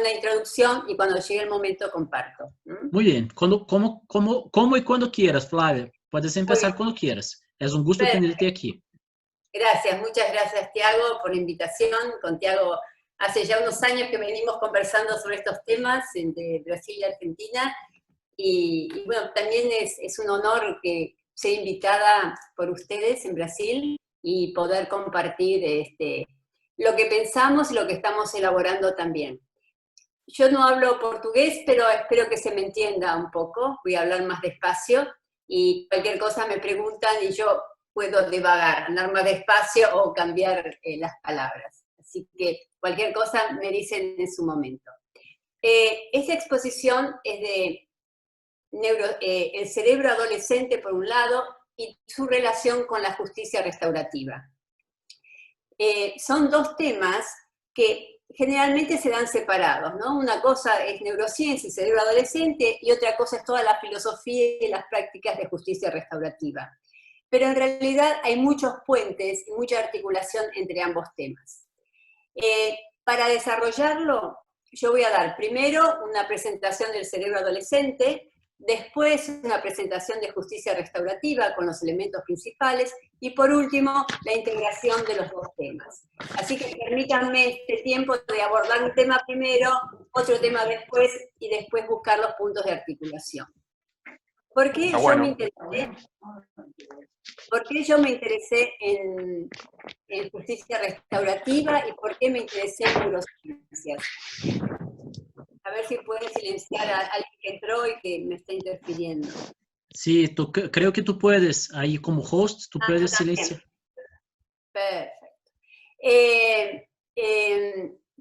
una introducción y cuando llegue el momento comparto. Muy bien, como y cuando quieras, Flavia. Puedes Muy empezar cuando quieras. Es un gusto bien. tenerte aquí. Gracias, muchas gracias, Tiago, por la invitación. Con Tiago hace ya unos años que venimos conversando sobre estos temas entre Brasil y Argentina. Y bueno, también es un honor que sea invitada por ustedes en Brasil y poder compartir lo que pensamos y lo que estamos elaborando también. Yo no hablo portugués, pero espero que se me entienda un poco. Voy a hablar más despacio y cualquier cosa me preguntan y yo puedo divagar, andar más despacio o cambiar las palabras. Así que cualquier cosa me dicen en su momento. Esta exposición es de el cerebro adolescente por un lado y su relación con la justicia restaurativa. Son dos temas que generalmente se dan separados, ¿no? Una cosa es neurociencia y cerebro adolescente y otra cosa es toda la filosofía y las prácticas de justicia restaurativa. Pero en realidad hay muchos puentes y mucha articulación entre ambos temas. Para desarrollarlo, yo voy a dar primero una presentación del cerebro adolescente, después una presentación de justicia restaurativa con los elementos principales, y por último, la integración de los dos temas. Así que permítanme este tiempo de abordar un tema primero, otro tema después, y después buscar los puntos de articulación. ¿Por qué yo me interesé en justicia restaurativa y por qué me interesé en neurociencias? A ver si pueden silenciar a alguien que entró y que me está interfiriendo. Sí, creo que tú puedes, ahí como host, tú puedes silenciar. Perfecto.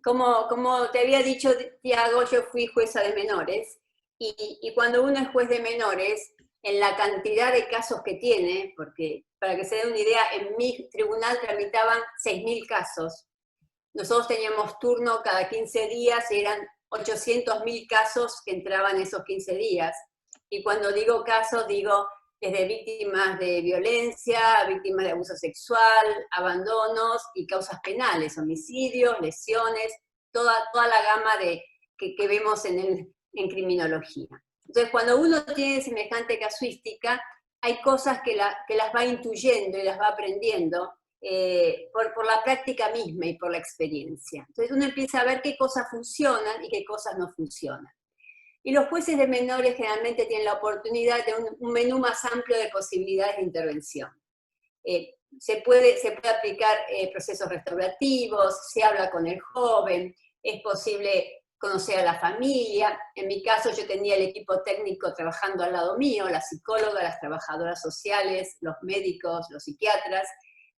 Como te había dicho, Tiago, yo fui jueza de menores, y cuando uno es juez de menores, en la cantidad de casos que tiene, porque para que se den una idea, en mi tribunal tramitaban 6.000 casos. Nosotros teníamos turno cada 15 días y eran 800.000 casos que entraban esos 15 días. Y cuando digo casos, digo desde víctimas de violencia, víctimas de abuso sexual, abandonos y causas penales, homicidios, lesiones, toda la gama que vemos en criminología. Entonces, cuando uno tiene semejante casuística, hay cosas que las va intuyendo y las va aprendiendo por la práctica misma y por la experiencia. Entonces uno empieza a ver qué cosas funcionan y qué cosas no funcionan. Y los jueces de menores generalmente tienen la oportunidad de un menú más amplio de posibilidades de intervención. Se puede aplicar procesos restaurativos, se habla con el joven, es posible conocer a la familia. En mi caso yo tenía el equipo técnico trabajando al lado mío, la psicóloga, las trabajadoras sociales, los médicos, los psiquiatras,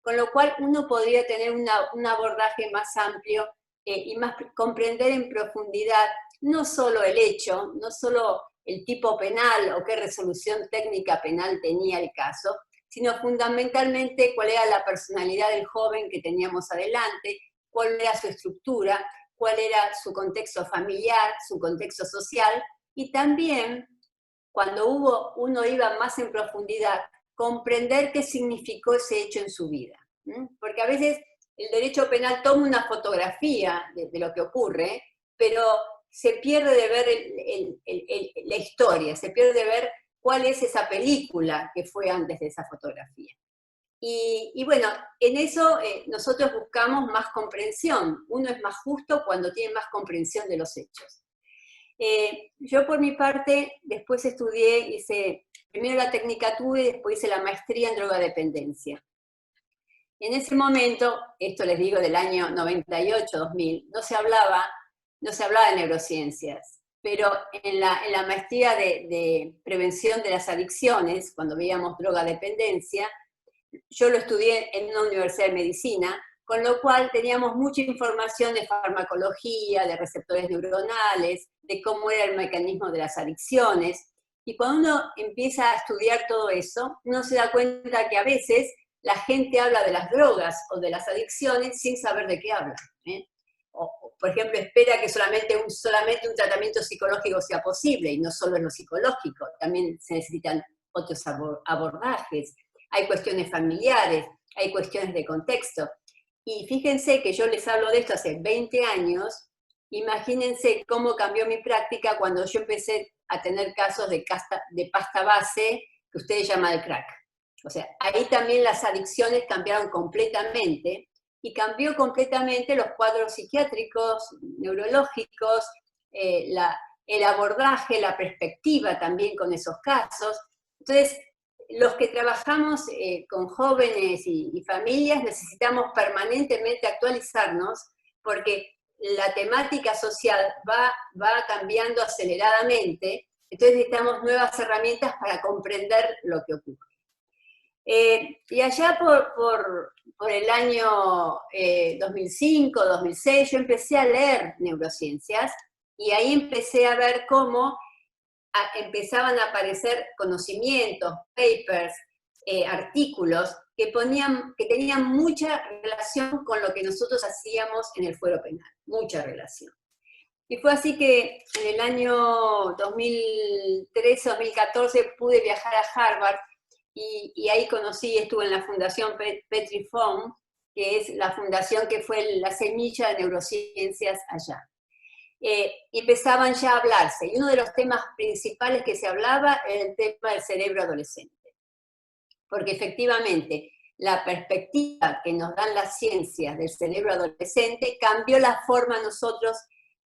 con lo cual uno podría tener un abordaje más amplio y más comprender en profundidad no solo el hecho, no solo el tipo penal o qué resolución técnica penal tenía el caso, sino fundamentalmente cuál era la personalidad del joven que teníamos adelante, cuál era su estructura, cuál era su contexto familiar, su contexto social, y también, cuando uno iba más en profundidad, comprender qué significó ese hecho en su vida. Porque a veces el derecho penal toma una fotografía de lo que ocurre, pero se pierde de ver la historia, se pierde de ver cuál es esa película que fue antes de esa fotografía. Y bueno, en eso nosotros buscamos más comprensión. Uno es más justo cuando tiene más comprensión de los hechos. Yo por mi parte después hice primero la tecnicatura y después hice la maestría en drogadependencia. En ese momento, esto les digo del año 98-2000, no se hablaba de neurociencias, pero en la maestría de prevención de las adicciones, cuando veíamos drogadependencia, yo lo estudié en una universidad de medicina, con lo cual teníamos mucha información de farmacología, de receptores neuronales, de cómo era el mecanismo de las adicciones. Y cuando uno empieza a estudiar todo eso, uno se da cuenta que a veces la gente habla de las drogas o de las adicciones sin saber de qué habla. O, por ejemplo, espera que solamente un tratamiento psicológico sea posible, y no solo en lo psicológico, también se necesitan otros abordajes. Hay cuestiones familiares, hay cuestiones de contexto. Y fíjense que yo les hablo de esto hace 20 años imagínense cómo cambió mi práctica cuando yo empecé a tener casos de pasta base, que ustedes llaman el crack. O sea, ahí también las adicciones cambiaron completamente, y cambió completamente los cuadros psiquiátricos, neurológicos, el abordaje, la perspectiva también con esos casos. Entonces, los que trabajamos con jóvenes y familias necesitamos permanentemente actualizarnos, porque la temática social va cambiando aceleradamente, entonces necesitamos nuevas herramientas para comprender lo que ocurre. Y allá por el año 2005, 2006, yo empecé a leer neurociencias, y ahí empecé a ver cómo empezaban a aparecer conocimientos, papers, artículos que tenían mucha relación con lo que nosotros hacíamos en el fuero penal, mucha relación. Y fue así que en el año 2013-2014 pude viajar a Harvard, y ahí estuve en la Fundación Petri Fund, que es la fundación que fue la semilla de neurociencias allá. Y empezaban ya a hablarse, y uno de los temas principales que se hablaba era el tema del cerebro adolescente, porque efectivamente la perspectiva que nos dan las ciencias del cerebro adolescente cambió la forma nosotros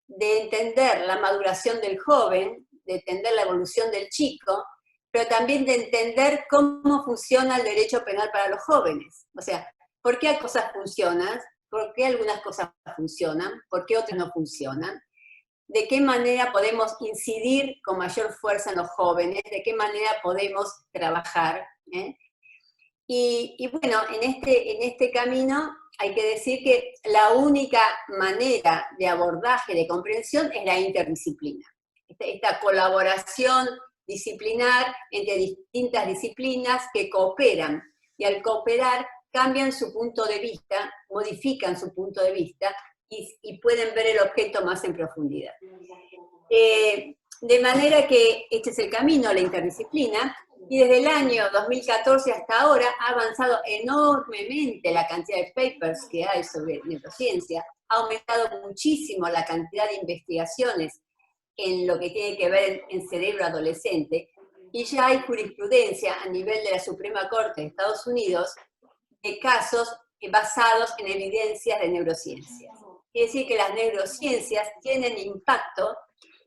de entender la maduración del joven, de entender la evolución del chico, pero también de entender cómo funciona el derecho penal para los jóvenes. O sea, ¿por qué cosas funcionan? ¿Por qué algunas cosas funcionan? ¿Por qué otras no funcionan? ¿De qué manera podemos incidir con mayor fuerza en los jóvenes? ¿De qué manera podemos trabajar? Y bueno, en este camino hay que decir que la única manera de abordaje, de comprensión, es la interdisciplina. Esta colaboración disciplinar entre distintas disciplinas que cooperan, y al cooperar cambian su punto de vista, modifican su punto de vista, y pueden ver el objeto más en profundidad. De manera que este es el camino, la interdisciplina, y desde el año 2014 hasta ahora ha avanzado enormemente la cantidad de papers que hay sobre neurociencia, ha aumentado muchísimo la cantidad de investigaciones en lo que tiene que ver en cerebro adolescente, y ya hay jurisprudencia a nivel de la Suprema Corte de Estados Unidos de casos basados en evidencias de neurociencias. Quiere decir que las neurociencias tienen impacto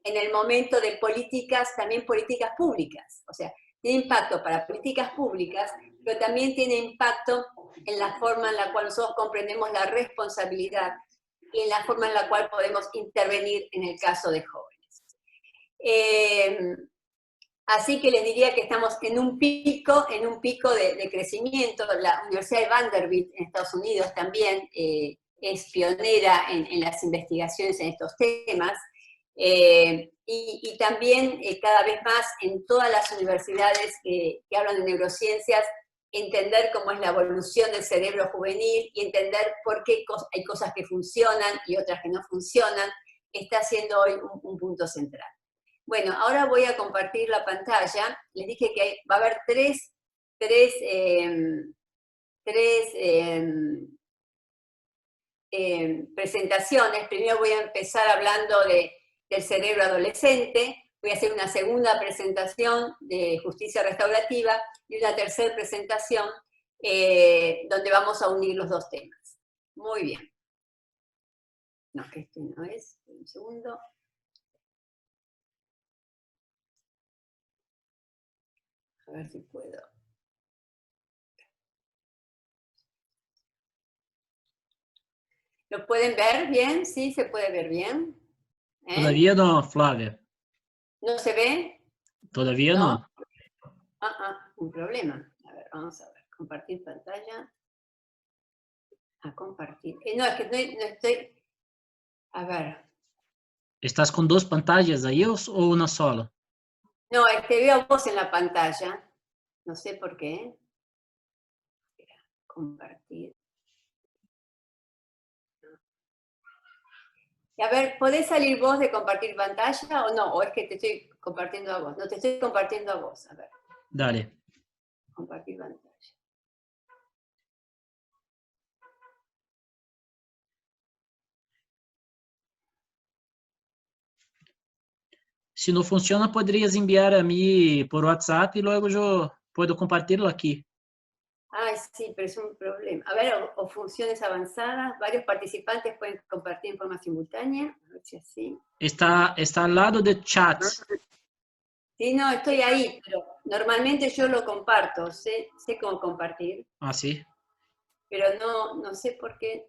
en el momento de políticas, también políticas públicas. O sea, tiene impacto para políticas públicas, pero también tiene impacto en la forma en la cual nosotros comprendemos la responsabilidad, y en la forma en la cual podemos intervenir en el caso de jóvenes. Así que les diría que estamos en un pico de crecimiento. La Universidad de Vanderbilt en Estados Unidos también es pionera en las investigaciones en estos temas, y también cada vez más en todas las universidades que hablan de neurociencias, entender cómo es la evolución del cerebro juvenil y entender por qué hay cosas que funcionan y otras que no funcionan, está siendo hoy un punto central. Bueno, ahora voy a compartir la pantalla. Les dije que va a haber tres presentaciones. Primero voy a empezar hablando del cerebro adolescente, voy a hacer una segunda presentación de justicia restaurativa y una tercera presentación donde vamos a unir los dos temas. Muy bien. No, este no es. Un segundo. A ver si puedo. ¿Lo pueden ver bien? ¿Sí se puede ver bien? Todavía no, Flavia. ¿No se ve? Todavía no. Un problema. A ver, vamos a ver. Compartir pantalla. A compartir. No, es que no estoy... A ver. ¿Estás con dos pantallas ahí o una sola? No, veo a vos en la pantalla. No sé por qué. Compartir. Y a ver, ¿podés salir vos de compartir pantalla o no? ¿O es que te estoy compartiendo a vos? No, te estoy compartiendo a vos. A ver. Dale. Compartir pantalla. Si no funciona, podrías enviar a mí por WhatsApp y luego yo puedo compartirlo aquí. Ay, sí, pero es un problema. A ver, o funciones avanzadas, varios participantes pueden compartir en forma simultánea. A ver si así. Está al lado de chat. Sí, no, estoy ahí, pero normalmente yo lo comparto, sé cómo compartir, Ah, sí. pero no sé por qué.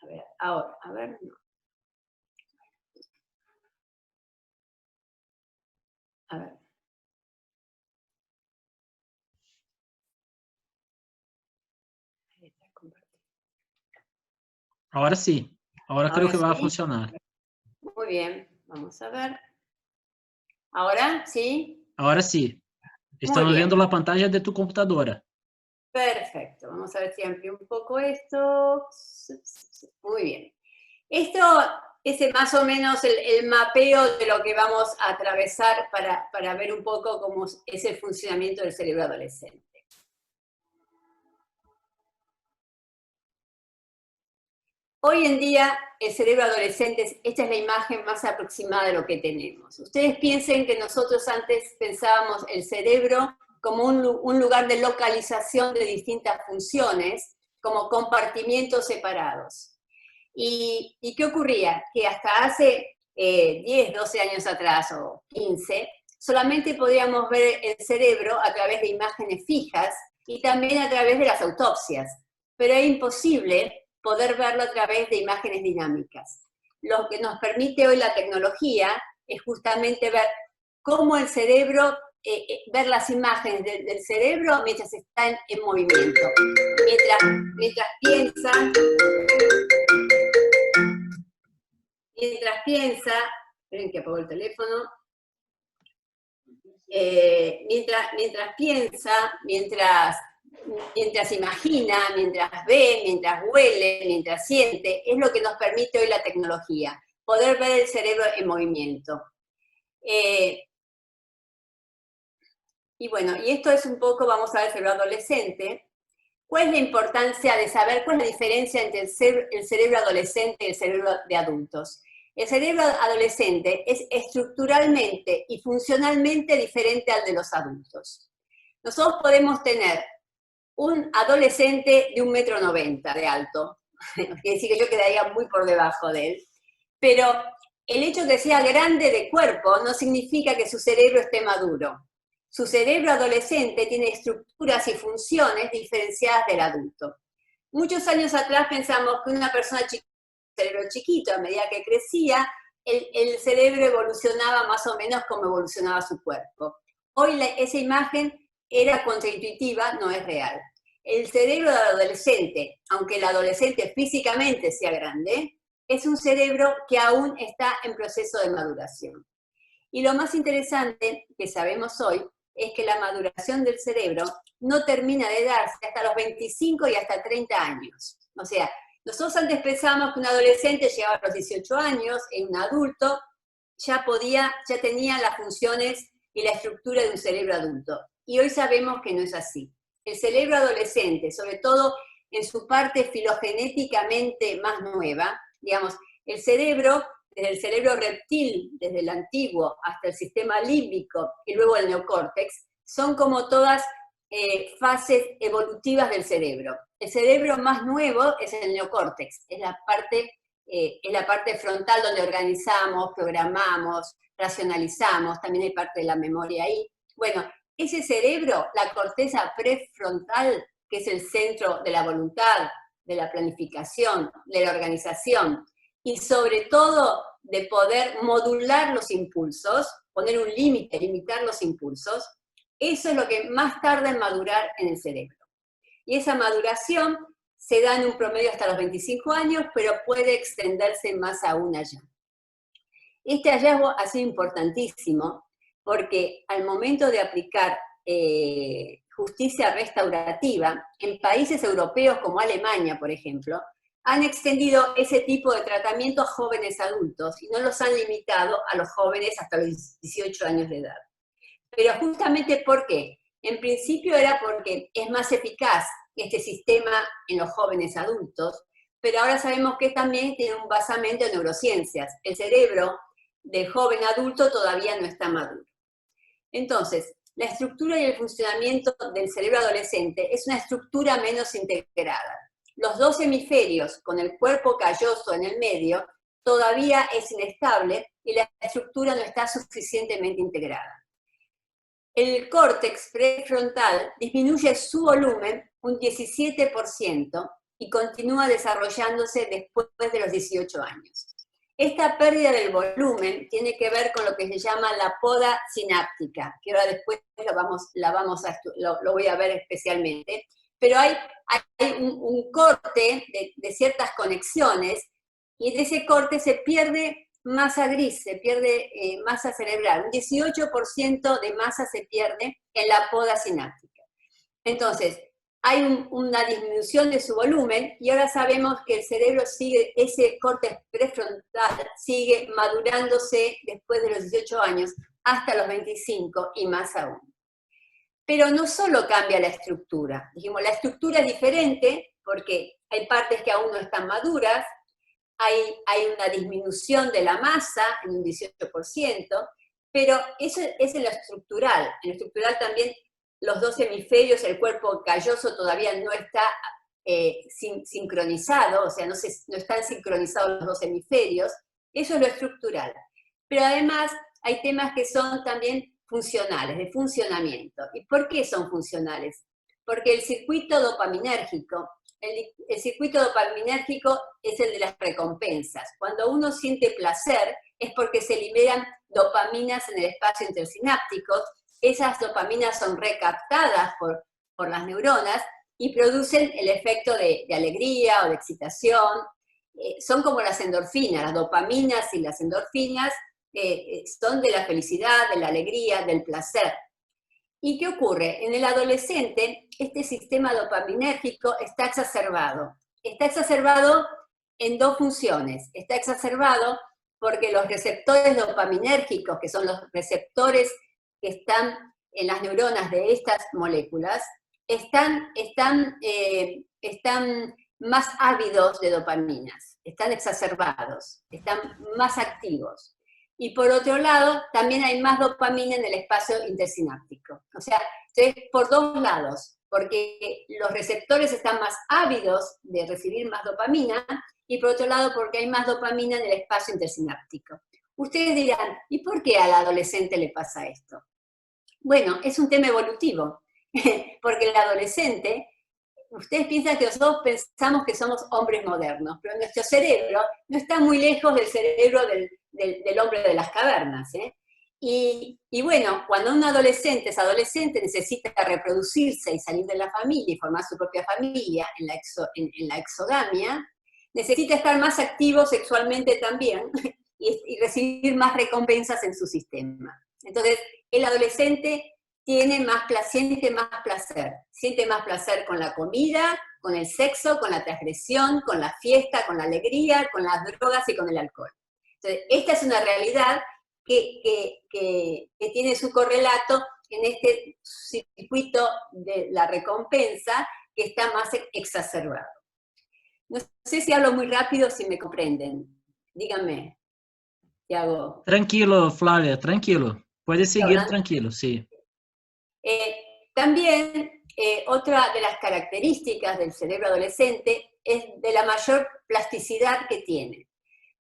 A ver, ahora, a ver, no. A ver. Ahí está, compartir. Ahora sí. Ahora creo Ahora que va a sí. funcionar. Muy bien, vamos a ver. ¿Ahora? ¿Sí? Ahora sí. Muy Estamos viendo bien, la pantalla de tu computadora. perfecto. Vamos a ver si amplío un poco esto. Muy bien. Esto es más o menos el mapeo de lo que vamos a atravesar para ver un poco cómo es el funcionamiento del cerebro adolescente. Hoy en día, el cerebro adolescente, esta es la imagen más aproximada de lo que tenemos. Ustedes piensen que nosotros antes pensábamos el cerebro como un lugar de localización de distintas funciones, como compartimientos separados. ¿Y qué ocurría? Que hasta hace 10, 12 años atrás o 15, solamente podíamos ver el cerebro a través de imágenes fijas y también a través de las autopsias. Pero es imposible poder verlo a través de imágenes dinámicas. Lo que nos permite hoy la tecnología es justamente ver cómo el cerebro, ver las imágenes del cerebro mientras está en movimiento. Mientras piensa, esperen que apagó el teléfono, mientras piensa, mientras imagina, mientras ve, mientras huele, mientras siente, es lo que nos permite hoy la tecnología, poder ver el cerebro en movimiento. Y bueno, y esto es un poco, vamos a ver el cerebro adolescente. ¿Cuál es la importancia de saber cuál es la diferencia entre el cerebro adolescente y el cerebro de adultos? El cerebro adolescente es estructuralmente y funcionalmente diferente al de los adultos. Nosotros podemos tener un adolescente de 1,90 m de alto, quiere decir que yo quedaría muy por debajo de él, pero el hecho de que sea grande de cuerpo no significa que su cerebro esté maduro. Su cerebro adolescente tiene estructuras y funciones diferenciadas del adulto. Muchos años atrás pensamos que una persona chiquita, cerebro chiquito, a medida que crecía, el cerebro evolucionaba más o menos como evolucionaba su cuerpo. Hoy esa imagen era contraintuitiva, no es real. El cerebro del adolescente, aunque el adolescente físicamente sea grande, es un cerebro que aún está en proceso de maduración. Y lo más interesante que sabemos hoy es que la maduración del cerebro no termina de darse hasta los 25 y hasta 30 años. O sea, nosotros antes pensábamos que un adolescente llegaba a los 18 años y un adulto ya tenía las funciones y la estructura de un cerebro adulto. Y hoy sabemos que no es así. El cerebro adolescente, sobre todo en su parte filogenéticamente más nueva, digamos, el cerebro, desde el cerebro reptil, desde el antiguo, hasta el sistema límbico y luego el neocórtex, son como todas fases evolutivas del cerebro. El cerebro más nuevo es el neocórtex, es la parte frontal donde organizamos, programamos, racionalizamos, también hay parte de la memoria ahí. Bueno, ese cerebro, la corteza prefrontal, que es el centro de la voluntad, de la planificación, de la organización, y sobre todo de poder modular los impulsos, poner un límite, limitar los impulsos, eso es lo que más tarda en madurar en el cerebro. Y esa maduración se da en un promedio hasta los 25 años, pero puede extenderse más aún allá. Este hallazgo ha sido importantísimo porque al momento de aplicar justicia restaurativa, en países europeos como Alemania, por ejemplo, han extendido ese tipo de tratamiento a jóvenes adultos y no los han limitado a los jóvenes hasta los 18 años de edad. Pero justamente ¿por qué? En principio era porque es más eficaz este sistema en los jóvenes adultos, pero ahora sabemos que también tiene un basamento en neurociencias. El cerebro de joven adulto todavía no está maduro. Entonces, la estructura y el funcionamiento del cerebro adolescente es una estructura menos integrada. Los dos hemisferios, con el cuerpo calloso en el medio, todavía es inestable y la estructura no está suficientemente integrada. El córtex prefrontal disminuye su volumen un 17% y continúa desarrollándose después de los 18 años. Esta pérdida del volumen tiene que ver con lo que se llama la poda sináptica, que ahora después lo voy a ver especialmente, pero hay un corte de ciertas conexiones y de ese corte se pierde masa gris, se pierde masa cerebral. Un 18% de masa se pierde en la poda sináptica. Entonces, hay una disminución de su volumen y ahora sabemos que el cerebro sigue, ese corte prefrontal sigue madurándose después de los 18 años hasta los 25 y más aún. Pero no solo cambia la estructura, dijimos, la estructura es diferente porque hay partes que aún no están maduras, hay una disminución de la masa en un 18%, pero eso es en lo estructural. En lo estructural también los dos hemisferios, el cuerpo calloso todavía no está sincronizado, o sea, no están sincronizados los dos hemisferios, eso es lo estructural. Pero además hay temas que son también funcionales, de funcionamiento. ¿Y por qué son funcionales? Porque el circuito dopaminérgico, el circuito dopaminérgico es el de las recompensas. Cuando uno siente placer es porque se liberan dopaminas en el espacio intersináptico. Esas dopaminas son recaptadas por las neuronas y producen el efecto de alegría o de excitación. Son como las endorfinas, las dopaminas y las endorfinas son de la felicidad, de la alegría, del placer. ¿Y qué ocurre? En el adolescente, este sistema dopaminérgico está exacerbado. Está exacerbado en dos funciones. Está exacerbado porque los receptores dopaminérgicos, que son los receptores que están en las neuronas de estas moléculas, están más ávidos de dopaminas, están exacerbados, están más activos. Y por otro lado, también hay más dopamina en el espacio intersináptico. O sea, es por dos lados, porque los receptores están más ávidos de recibir más dopamina, y por otro lado, porque hay más dopamina en el espacio intersináptico. Ustedes dirán, ¿y por qué al adolescente le pasa esto? Bueno, es un tema evolutivo, porque el adolescente, ustedes piensan que nosotros pensamos que somos hombres modernos, pero nuestro cerebro no está muy lejos del cerebro del hombre de las cavernas, ¿eh? Y bueno, cuando un adolescente es adolescente, necesita reproducirse y salir de la familia y formar su propia familia en la exogamia, necesita estar más activo sexualmente también y recibir más recompensas en su sistema. Entonces, el adolescente siente más placer con la comida, con el sexo, con la transgresión, con la fiesta, con la alegría, con las drogas y con el alcohol. Entonces, esta es una realidad que tiene su correlato en este circuito de la recompensa que está más exacerbado. No sé si hablo muy rápido, si me comprenden. Díganme, Tiago. Tranquilo, Flávia, tranquilo. Puede seguir tranquilo, sí. También otra de las características del cerebro adolescente es de la mayor plasticidad que tiene.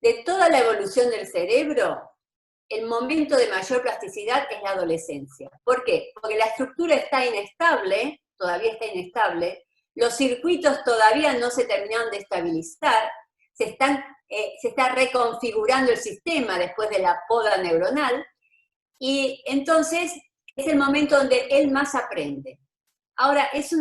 De toda la evolución del cerebro, el momento de mayor plasticidad es la adolescencia. ¿Por qué? Porque la estructura está inestable, todavía está inestable, los circuitos todavía no se terminaron de estabilizar, se está reconfigurando el sistema después de la poda neuronal, y entonces es el momento donde él más aprende. Ahora, es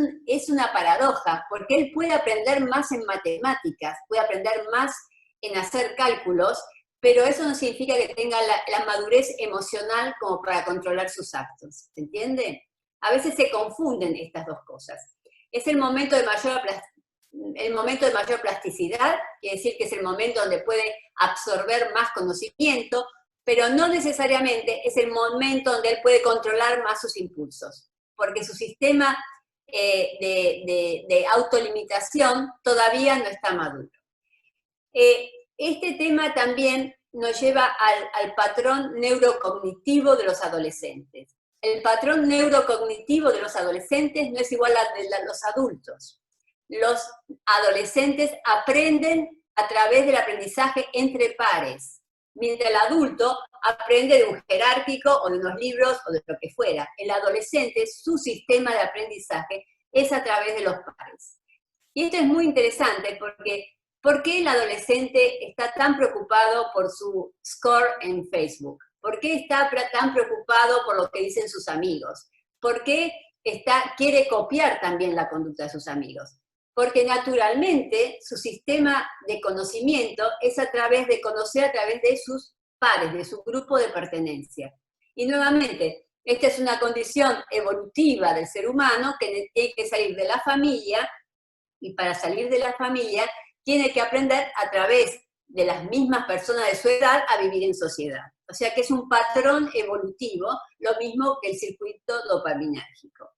una paradoja, porque él puede aprender más en matemáticas, puede aprender más en hacer cálculos, pero eso no significa que tenga la madurez emocional como para controlar sus actos, ¿se entiende? A veces se confunden estas dos cosas. Es el momento de mayor plasticidad, quiere decir que es el momento donde puede absorber más conocimiento, pero no necesariamente es el momento donde él puede controlar más sus impulsos, porque su sistema de autolimitación todavía no está maduro. Este tema también nos lleva al patrón neurocognitivo de los adolescentes. El patrón neurocognitivo de los adolescentes no es igual al de los adultos. Los adolescentes aprenden a través del aprendizaje entre pares, mientras el adulto aprende de un jerárquico o de unos libros o de lo que fuera. El adolescente, su sistema de aprendizaje es a través de los pares. Y esto es muy interesante porque ¿por qué el adolescente está tan preocupado por su score en Facebook? ¿Por qué está tan preocupado por lo que dicen sus amigos? ¿Por qué quiere copiar también la conducta de sus amigos? Porque naturalmente su sistema de conocimiento es a través de conocer a través de sus pares, de su grupo de pertenencia. Y nuevamente, esta es una condición evolutiva del ser humano que tiene que salir de la familia, y para salir de la familia tiene que aprender a través de las mismas personas de su edad a vivir en sociedad. O sea que es un patrón evolutivo, lo mismo que el circuito dopaminérgico.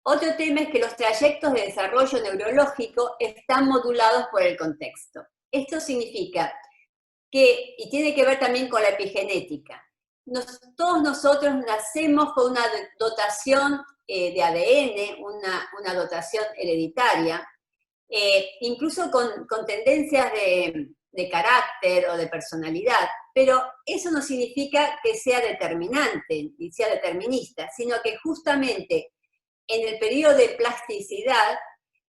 Otro tema es que los trayectos de desarrollo neurológico están modulados por el contexto. Esto significa que, y tiene que ver también con la epigenética, todos nosotros nacemos con una dotación de ADN, una dotación hereditaria, incluso con tendencias de carácter o de personalidad, pero eso no significa que sea determinante y sea determinista, sino que justamente en el periodo de plasticidad,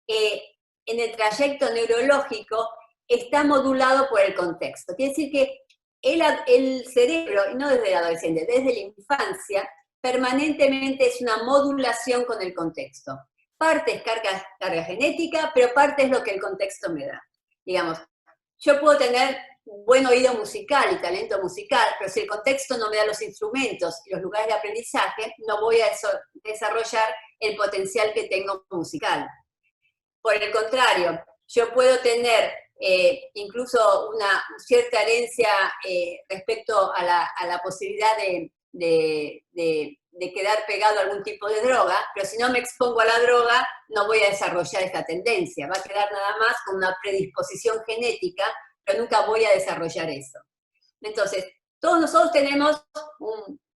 en el trayecto neurológico, está modulado por el contexto. Quiere decir que el cerebro, y no desde la adolescencia, desde la infancia, permanentemente es una modulación con el contexto. Parte es carga genética, pero parte es lo que el contexto me da. Digamos, yo puedo tener un buen oído musical y talento musical, pero si el contexto no me da los instrumentos y los lugares de aprendizaje, no voy a desarrollar el potencial que tengo musical. Por el contrario, yo puedo tener incluso una cierta herencia respecto a la posibilidad de quedar pegado a algún tipo de droga, pero si no me expongo a la droga, no voy a desarrollar esta tendencia. Va a quedar nada más con una predisposición genética, pero nunca voy a desarrollar eso. Entonces, todos nosotros tenemos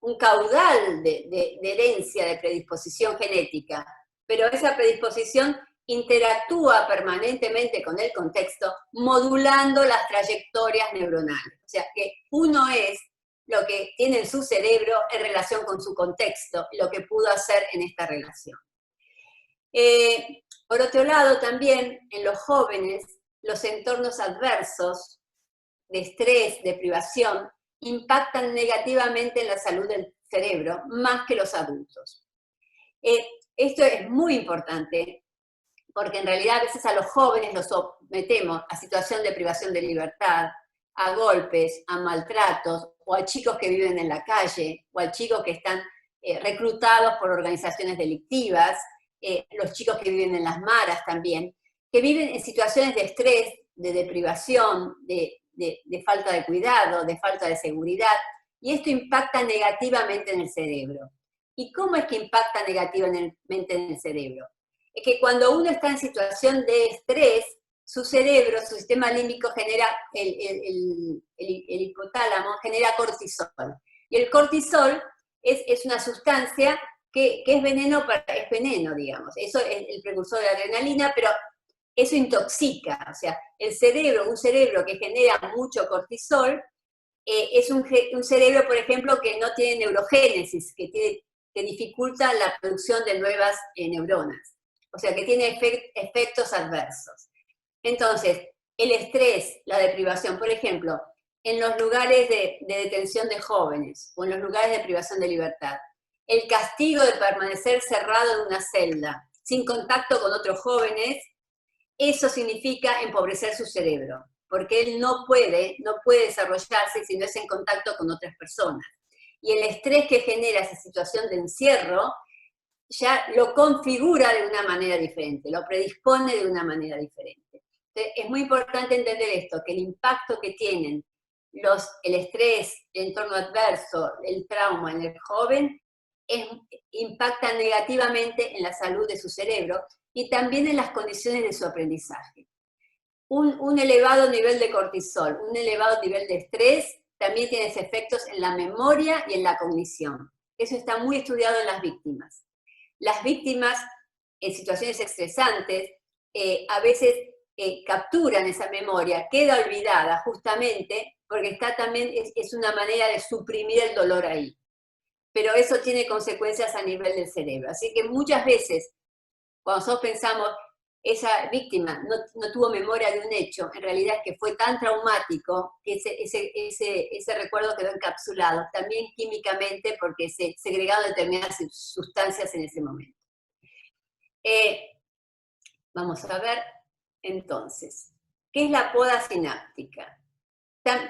un caudal de herencia, de predisposición genética, pero esa predisposición interactúa permanentemente con el contexto, modulando las trayectorias neuronales. O sea, que uno es lo que tiene en su cerebro en relación con su contexto, lo que pudo hacer en esta relación. Por otro lado, también en los jóvenes, los entornos adversos de estrés, de privación, impactan negativamente en la salud del cerebro, más que los adultos. Esto es muy importante, porque en realidad a veces a los jóvenes los sometemos a situación de privación de libertad, a golpes, a maltratos, o a chicos que viven en la calle, o a chicos que están reclutados por organizaciones delictivas, los chicos que viven en las maras también, que viven en situaciones de estrés, de deprivación, de falta de cuidado, de falta de seguridad, y esto impacta negativamente en el cerebro. ¿Y cómo es que impacta negativamente en el cerebro? Es que cuando uno está en situación de estrés, su cerebro, su sistema límbico genera, el hipotálamo genera cortisol. Y el cortisol es una sustancia que es veneno, digamos. Eso es el precursor de la adrenalina, pero eso intoxica. O sea, un cerebro que genera mucho cortisol, es un cerebro, por ejemplo, que no tiene neurogénesis, que dificulta la producción de nuevas neuronas. O sea, que tiene efectos adversos. Entonces, el estrés, la deprivación, por ejemplo, en los lugares de detención de jóvenes o en los lugares de privación de libertad, el castigo de permanecer cerrado en una celda, sin contacto con otros jóvenes, eso significa empobrecer su cerebro, porque él no puede desarrollarse si no es en contacto con otras personas. Y el estrés que genera esa situación de encierro ya lo configura de una manera diferente, lo predispone de una manera diferente. Entonces, es muy importante entender esto, que el impacto que tienen el estrés, el entorno adverso, el trauma en el joven, impacta negativamente en la salud de su cerebro y también en las condiciones de su aprendizaje. un elevado nivel de cortisol, un elevado nivel de estrés, también tiene efectos en la memoria y en la cognición. Eso está muy estudiado en las víctimas. Las víctimas en situaciones estresantes a veces capturan esa memoria, queda olvidada justamente porque está también, es una manera de suprimir el dolor ahí. Pero eso tiene consecuencias a nivel del cerebro. Así que muchas veces, cuando nosotros pensamos, esa víctima no tuvo memoria de un hecho, en realidad es que fue tan traumático que ese recuerdo quedó encapsulado, también químicamente porque se segregaron determinadas sustancias en ese momento. Vamos a ver, entonces, ¿qué es la poda sináptica?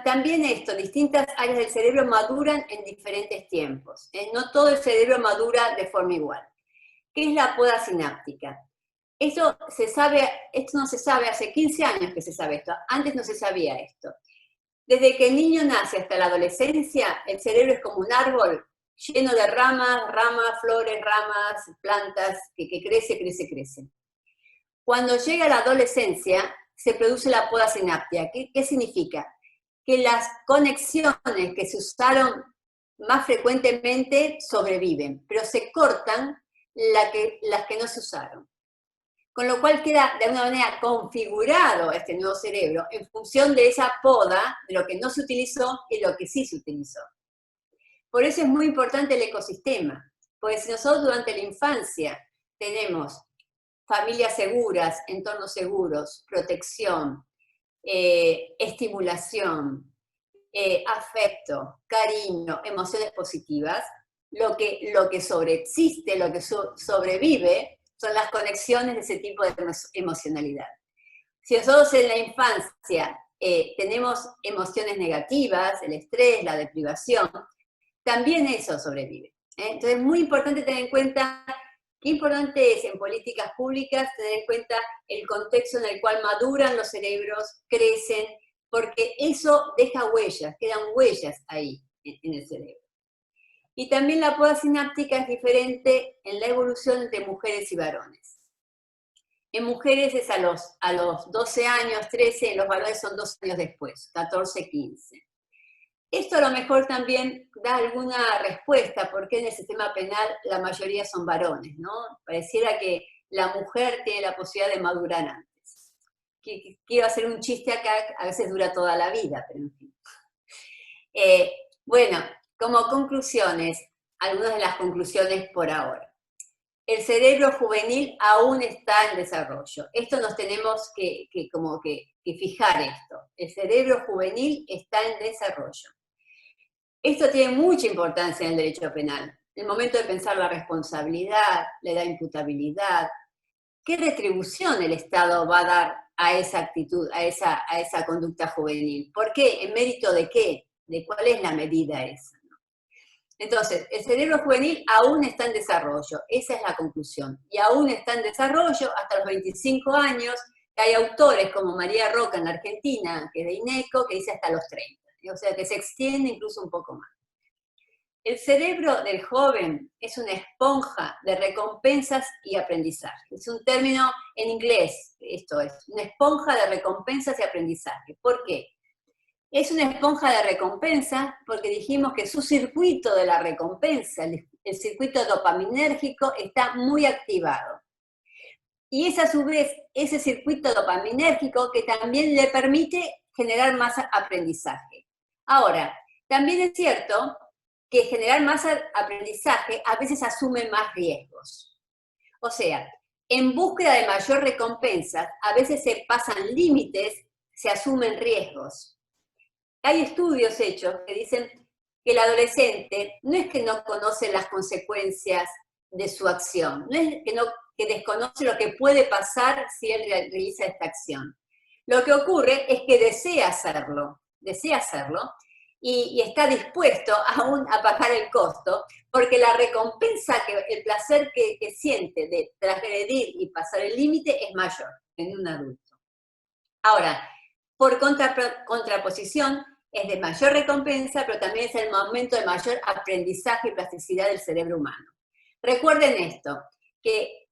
También esto, distintas áreas del cerebro maduran en diferentes tiempos. No todo el cerebro madura de forma igual. ¿Qué es la poda sináptica? Esto no se sabe, hace 15 años que se sabe esto, antes no se sabía esto. Desde que el niño nace hasta la adolescencia, el cerebro es como un árbol lleno de ramas, flores, ramas, plantas, que crece. Cuando llega la adolescencia, se produce la poda sináptica. ¿Qué significa? Que las conexiones que se usaron más frecuentemente sobreviven, pero se cortan las que no se usaron. Con lo cual queda de alguna manera configurado este nuevo cerebro en función de esa poda, de lo que no se utilizó y lo que sí se utilizó. Por eso es muy importante el ecosistema, porque si nosotros durante la infancia tenemos familias seguras, entornos seguros, protección, estimulación, afecto, cariño, emociones positivas, lo que sobreexiste, lo que sobrevive, son las conexiones de ese tipo de emocionalidad. Si nosotros en la infancia tenemos emociones negativas, el estrés, la deprivación, también eso sobrevive. Entonces es muy importante tener en cuenta, qué importante es en políticas públicas tener en cuenta el contexto en el cual maduran los cerebros, crecen, porque eso deja huellas, quedan huellas ahí en el cerebro. Y también la poda sináptica es diferente en la evolución entre mujeres y varones. En mujeres es a los 12 años, 13, en los varones son 2 años después, 14, 15. Esto a lo mejor también da alguna respuesta, porque en el sistema penal la mayoría son varones, ¿no? Pareciera que la mujer tiene la posibilidad de madurar antes. Quiero hacer un chiste acá, a veces dura toda la vida, pero en fin. Bueno, como conclusiones, algunas de las conclusiones por ahora. El cerebro juvenil aún está en desarrollo. Esto nos tenemos que fijar esto. El cerebro juvenil está en desarrollo. Esto tiene mucha importancia en el derecho penal. El momento de pensar la responsabilidad, la edad de imputabilidad, ¿qué retribución el Estado va a dar a esa actitud, a esa conducta juvenil? ¿Por qué? ¿En mérito de qué? ¿De cuál es la medida esa? Entonces, el cerebro juvenil aún está en desarrollo, esa es la conclusión. Y aún está en desarrollo hasta los 25 años, que hay autores como María Roca en Argentina, que es de INECO, que dice hasta los 30. O sea, que se extiende incluso un poco más. El cerebro del joven es una esponja de recompensas y aprendizaje. Es un término en inglés, esto es, una esponja de recompensas y aprendizaje. ¿Por qué? Es una esponja de recompensa porque dijimos que su circuito de la recompensa, el circuito dopaminérgico, está muy activado. Y es a su vez ese circuito dopaminérgico que también le permite generar más aprendizaje. Ahora, también es cierto que generar más aprendizaje a veces asume más riesgos. O sea, en búsqueda de mayor recompensa, a veces se pasan límites, se asumen riesgos. Hay estudios hechos que dicen que el adolescente no es que no conoce las consecuencias de su acción, no es que desconoce lo que puede pasar si él realiza esta acción. Lo que ocurre es que desea hacerlo y está dispuesto aún a pagar el costo, porque la recompensa, el placer que siente de transgredir y pasar el límite es mayor en un adulto. Ahora, por contraposición, es de mayor recompensa, pero también es el momento de mayor aprendizaje y plasticidad del cerebro humano. Recuerden esto, que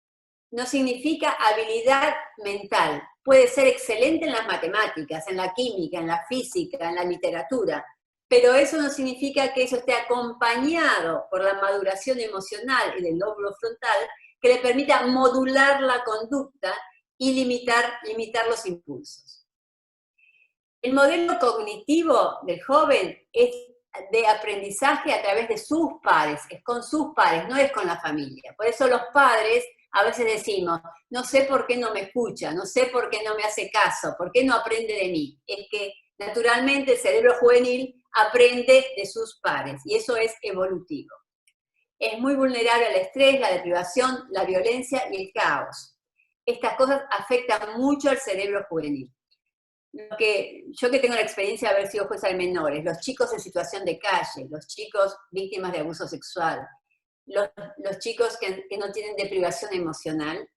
no significa habilidad mental, puede ser excelente en las matemáticas, en la química, en la física, en la literatura, pero eso no significa que eso esté acompañado por la maduración emocional y del lóbulo frontal que le permita modular la conducta y limitar los impulsos. El modelo cognitivo del joven es de aprendizaje a través de sus pares, es con sus pares, no es con la familia. Por eso los padres a veces decimos, no sé por qué no me escucha, no sé por qué no me hace caso, por qué no aprende de mí. Es que naturalmente el cerebro juvenil aprende de sus pares y eso es evolutivo. Es muy vulnerable al estrés, la deprivación, la violencia y el caos. Estas cosas afectan mucho al cerebro juvenil. Yo que tengo la experiencia de haber sido jueza de menores, los chicos en situación de calle, los chicos víctimas de abuso sexual, los chicos que no tienen deprivación emocional,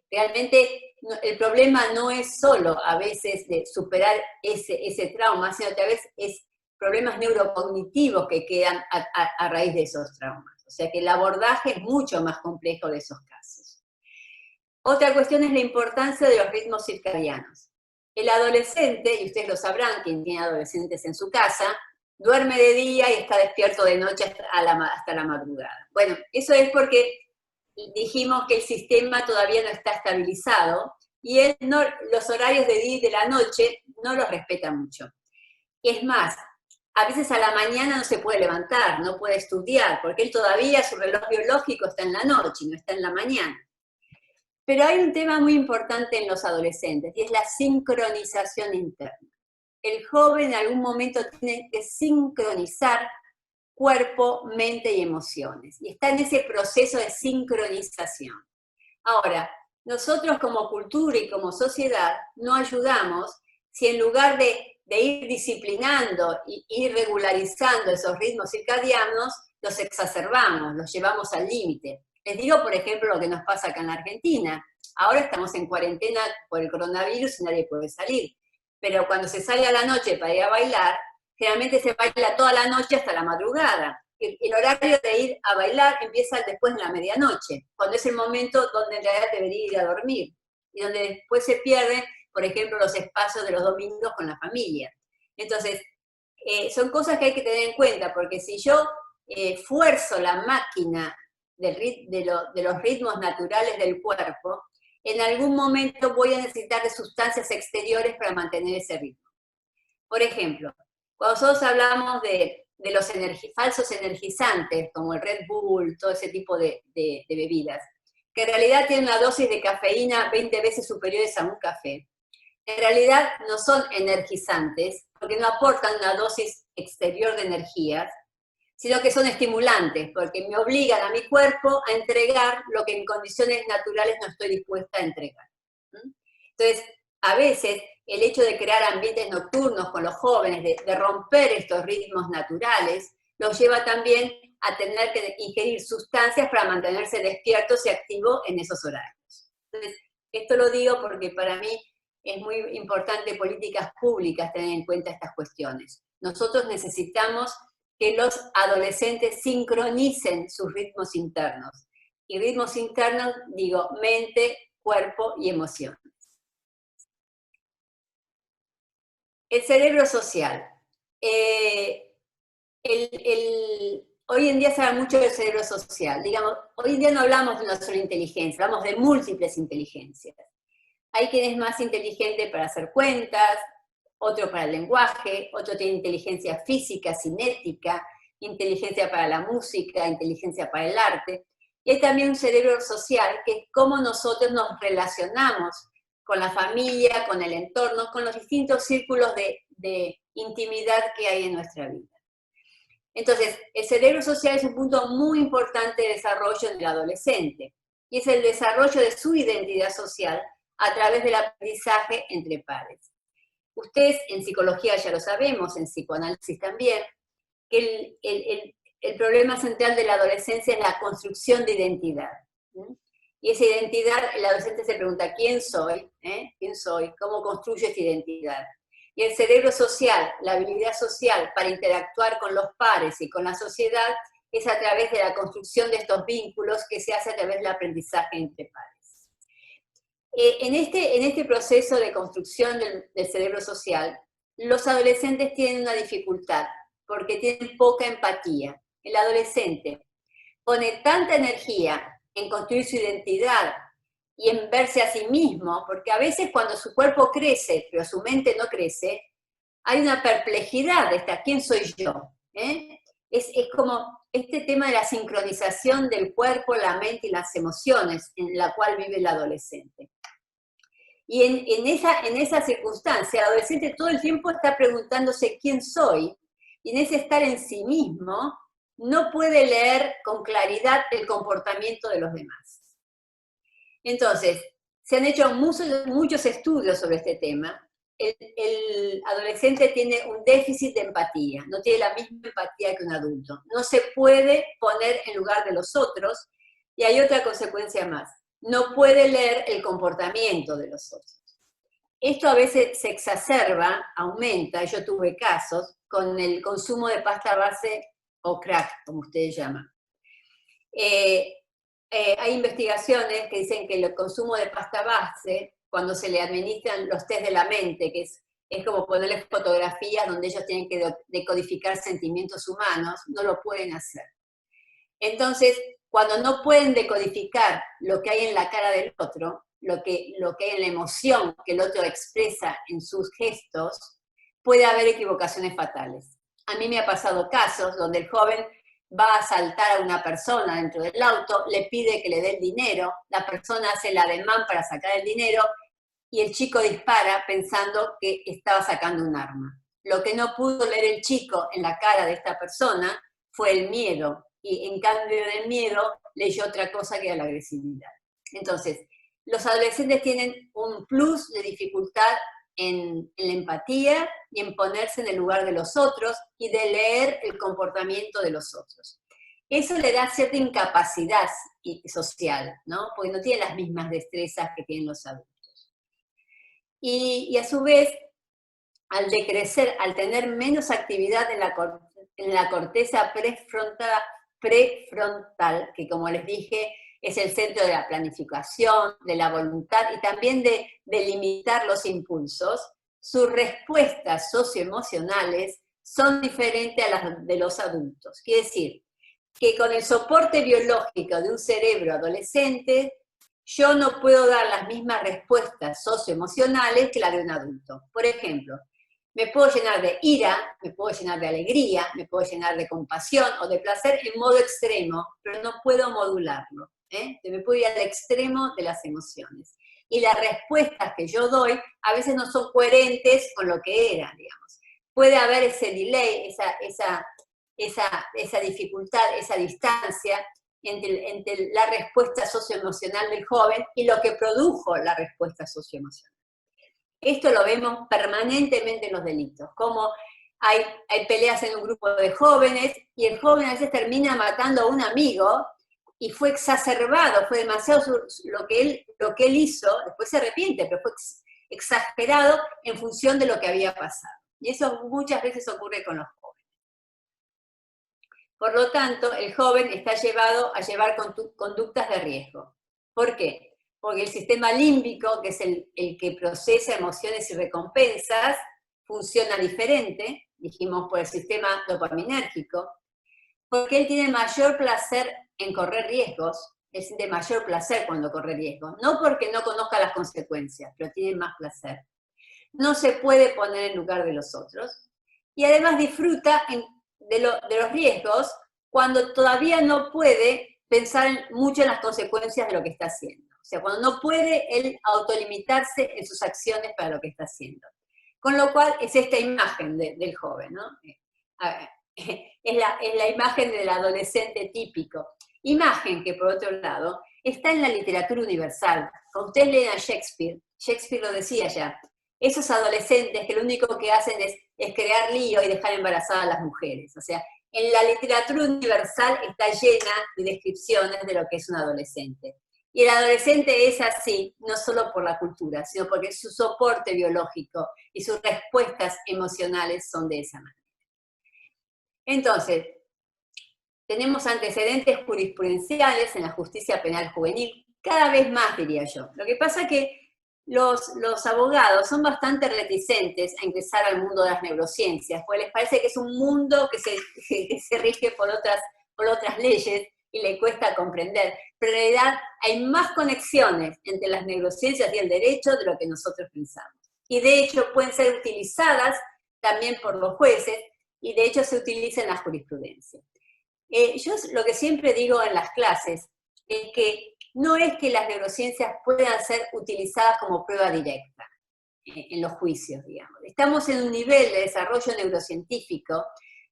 realmente el problema no es solo a veces de superar ese trauma, sino que a veces es problemas neurocognitivos que quedan a raíz de esos traumas. O sea que el abordaje es mucho más complejo de esos casos. Otra cuestión es la importancia de los ritmos circadianos. El adolescente, y ustedes lo sabrán, quien tiene adolescentes en su casa, duerme de día y está despierto de noche hasta la madrugada. Bueno, eso es porque dijimos que el sistema todavía no está estabilizado y los horarios de día y de la noche no los respeta mucho. Es más, a veces a la mañana no se puede levantar, no puede estudiar, porque él todavía, su reloj biológico está en la noche, no está en la mañana. Pero hay un tema muy importante en los adolescentes, y es la sincronización interna. El joven en algún momento tiene que sincronizar cuerpo, mente y emociones, y está en ese proceso de sincronización. Ahora, nosotros como cultura y como sociedad no ayudamos si en lugar de ir disciplinando y ir regularizando esos ritmos circadianos, los exacerbamos, los llevamos al límite. Les digo, por ejemplo, lo que nos pasa acá en la Argentina. Ahora estamos en cuarentena por el coronavirus y nadie puede salir. Pero cuando se sale a la noche para ir a bailar, generalmente se baila toda la noche hasta la madrugada. El horario de ir a bailar empieza después de la medianoche, cuando es el momento donde en realidad debería ir a dormir. Y donde después se pierden, por ejemplo, los espacios de los domingos con la familia. Entonces, son cosas que hay que tener en cuenta, porque si yo fuerzo la máquina de los ritmos naturales del cuerpo, en algún momento voy a necesitar de sustancias exteriores para mantener ese ritmo. Por ejemplo, cuando nosotros hablamos de los falsos energizantes, como el Red Bull, todo ese tipo de bebidas, que en realidad tienen una dosis de cafeína 20 veces superiores a un café, en realidad no son energizantes, porque no aportan una dosis exterior de energías, sino que son estimulantes, porque me obligan a mi cuerpo a entregar lo que en condiciones naturales no estoy dispuesta a entregar. Entonces, a veces, el hecho de crear ambientes nocturnos con los jóvenes, de romper estos ritmos naturales, los lleva también a tener que ingerir sustancias para mantenerse despiertos y activos en esos horarios. Entonces, esto lo digo porque para mí es muy importante políticas públicas tener en cuenta estas cuestiones. Nosotros necesitamos que los adolescentes sincronicen sus ritmos internos. Y ritmos internos, digo, mente, cuerpo y emociones. El cerebro social. Hoy en día se habla mucho del cerebro social. Digamos, hoy en día no hablamos de una sola inteligencia, hablamos de múltiples inteligencias. Hay quien es más inteligente para hacer cuentas, otro para el lenguaje, otro tiene inteligencia física, cinética, inteligencia para la música, inteligencia para el arte. Y hay también un cerebro social, que es cómo nosotros nos relacionamos con la familia, con el entorno, con los distintos círculos de intimidad que hay en nuestra vida. Entonces, el cerebro social es un punto muy importante de desarrollo en el adolescente, y es el desarrollo de su identidad social a través del aprendizaje entre pares. Ustedes en psicología ya lo sabemos, en psicoanálisis también, que el problema central de la adolescencia es la construcción de identidad. Y esa identidad, el adolescente se pregunta, ¿quién soy? ¿Quién soy? ¿Cómo construyo esta identidad? Y el cerebro social, la habilidad social para interactuar con los pares y con la sociedad, es a través de la construcción de estos vínculos que se hace a través del aprendizaje entre pares. En este proceso de construcción del cerebro social, los adolescentes tienen una dificultad, porque tienen poca empatía. El adolescente pone tanta energía en construir su identidad y en verse a sí mismo, porque a veces cuando su cuerpo crece, pero su mente no crece, hay una perplejidad de esta, ¿quién soy yo? Es como este tema de la sincronización del cuerpo, la mente y las emociones en la cual vive el adolescente. Y en esa circunstancia, el adolescente todo el tiempo está preguntándose quién soy, y en ese estar en sí mismo, no puede leer con claridad el comportamiento de los demás. Entonces, se han hecho muchos estudios sobre este tema. El adolescente tiene un déficit de empatía, no tiene la misma empatía que un adulto. No se puede poner en lugar de los otros, y hay otra consecuencia más. No puede leer el comportamiento de los otros. Esto a veces se exacerba, aumenta, yo tuve casos, con el consumo de pasta base o crack, como ustedes llaman. Hay investigaciones que dicen que el consumo de pasta base, cuando se le administran los test de la mente, que es como ponerles fotografías donde ellos tienen que decodificar sentimientos humanos, no lo pueden hacer. Entonces, cuando no pueden decodificar lo que hay en la cara del otro, lo que hay en la emoción que el otro expresa en sus gestos, puede haber equivocaciones fatales. A mí me ha pasado casos donde el joven va a asaltar a una persona dentro del auto, le pide que le dé el dinero, la persona hace el ademán para sacar el dinero y el chico dispara pensando que estaba sacando un arma. Lo que no pudo leer el chico en la cara de esta persona fue el miedo, y en cambio del miedo leyó otra cosa que era la agresividad. Entonces, los adolescentes tienen un plus de dificultad en la empatía y en ponerse en el lugar de los otros y de leer el comportamiento de los otros. Eso le da cierta incapacidad social, ¿no? Porque no tienen las mismas destrezas que tienen los adultos. Y a su vez, al decrecer, al tener menos actividad en la corteza prefrontal, que como les dije, es el centro de la planificación, de la voluntad y también de limitar los impulsos, sus respuestas socioemocionales son diferentes a las de los adultos. Quiere decir que con el soporte biológico de un cerebro adolescente, yo no puedo dar las mismas respuestas socioemocionales que la de un adulto. Por ejemplo, me puedo llenar de ira, me puedo llenar de alegría, me puedo llenar de compasión o de placer en modo extremo, pero no puedo modularlo. Me puedo ir al extremo de las emociones. Y las respuestas que yo doy a veces no son coherentes con lo que eran, digamos. Puede haber ese delay, esa dificultad, esa distancia entre la respuesta socioemocional del joven y lo que produjo la respuesta socioemocional. Esto lo vemos permanentemente en los delitos, como hay peleas en un grupo de jóvenes y el joven a veces termina matando a un amigo y fue exacerbado, fue demasiado lo que él hizo, después se arrepiente, pero fue exagerado en función de lo que había pasado. Y eso muchas veces ocurre con los jóvenes. Por lo tanto, el joven está llevado a llevar conductas de riesgo. ¿Por qué? Porque el sistema límbico, que es el que procesa emociones y recompensas, funciona diferente, dijimos por el sistema dopaminérgico, porque él tiene mayor placer en correr riesgos, él siente mayor placer cuando corre riesgos, no porque no conozca las consecuencias, pero tiene más placer. No se puede poner en lugar de los otros, y además disfruta de los riesgos cuando todavía no puede pensar mucho en las consecuencias de lo que está haciendo. O sea, cuando no puede él autolimitarse en sus acciones para lo que está haciendo. Con lo cual es esta imagen del joven, ¿no? Es la imagen del adolescente típico. Imagen que, por otro lado, está en la literatura universal. Cuando ustedes leen a Shakespeare lo decía ya, esos adolescentes que lo único que hacen es crear lío y dejar embarazadas a las mujeres. O sea, en la literatura universal está llena de descripciones de lo que es un adolescente. Y el adolescente es así, no solo por la cultura, sino porque su soporte biológico y sus respuestas emocionales son de esa manera. Entonces, tenemos antecedentes jurisprudenciales en la justicia penal juvenil, cada vez más diría yo. Lo que pasa es que los abogados son bastante reticentes a ingresar al mundo de las neurociencias, porque les parece que es un mundo que se rige por otras leyes y le cuesta comprender. Pero en realidad hay más conexiones entre las neurociencias y el derecho de lo que nosotros pensamos. Y de hecho pueden ser utilizadas también por los jueces, y de hecho se utiliza en la jurisprudencia. Yo lo que siempre digo en las clases es que no es que las neurociencias puedan ser utilizadas como prueba directa en los juicios, digamos. Estamos en un nivel de desarrollo neurocientífico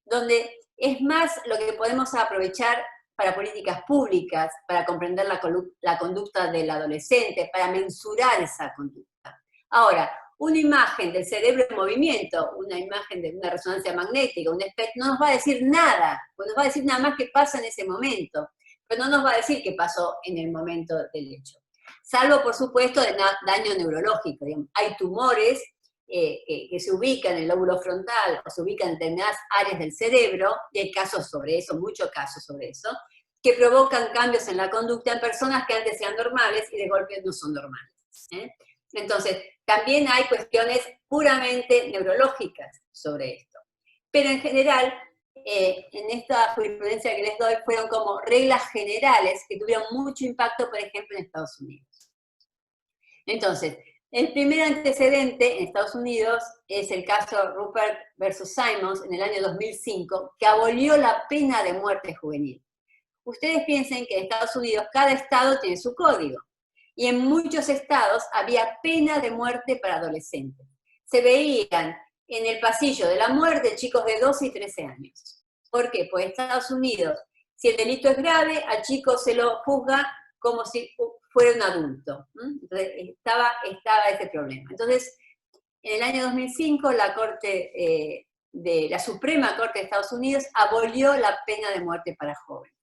donde es más lo que podemos aprovechar para políticas públicas, para comprender la conducta del adolescente, para mensurar esa conducta. Ahora, una imagen del cerebro en movimiento, una imagen de una resonancia magnética, un espectro, no nos va a decir nada, pues nos va a decir nada más qué pasa en ese momento, pero no nos va a decir qué pasó en el momento del hecho. Salvo, por supuesto, de daño neurológico. Digamos. Hay tumores que se ubican en el lóbulo frontal o se ubican en determinadas áreas del cerebro, y hay casos sobre eso, muchos casos sobre eso, que provocan cambios en la conducta en personas que antes eran normales y de golpe no son normales. Entonces, también hay cuestiones puramente neurológicas sobre esto. Pero en general, en esta jurisprudencia que les doy, fueron como reglas generales que tuvieron mucho impacto, por ejemplo, en Estados Unidos. Entonces, el primer antecedente en Estados Unidos es el caso Rupert versus Simons en el año 2005, que abolió la pena de muerte juvenil. Ustedes piensen que en Estados Unidos cada estado tiene su código, y en muchos estados había pena de muerte para adolescentes. Se veían en el pasillo de la muerte chicos de 12 y 13 años. ¿Por qué? Pues en Estados Unidos, si el delito es grave, al chico se lo juzga como si fuera un adulto. Entonces estaba ese problema. Entonces, en el año 2005, la Suprema Corte de Estados Unidos abolió la pena de muerte para jóvenes.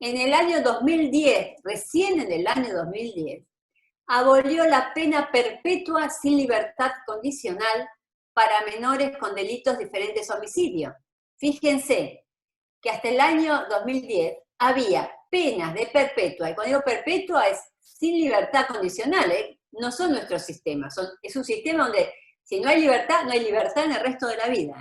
En el año 2010, recién en el año 2010, abolió la pena perpetua sin libertad condicional para menores con delitos diferentes a homicidio. Fíjense que hasta el año 2010 había penas de perpetua, y cuando digo perpetua es sin libertad condicional, no son nuestros sistemas, es un sistema donde si no hay libertad, no hay libertad en el resto de la vida.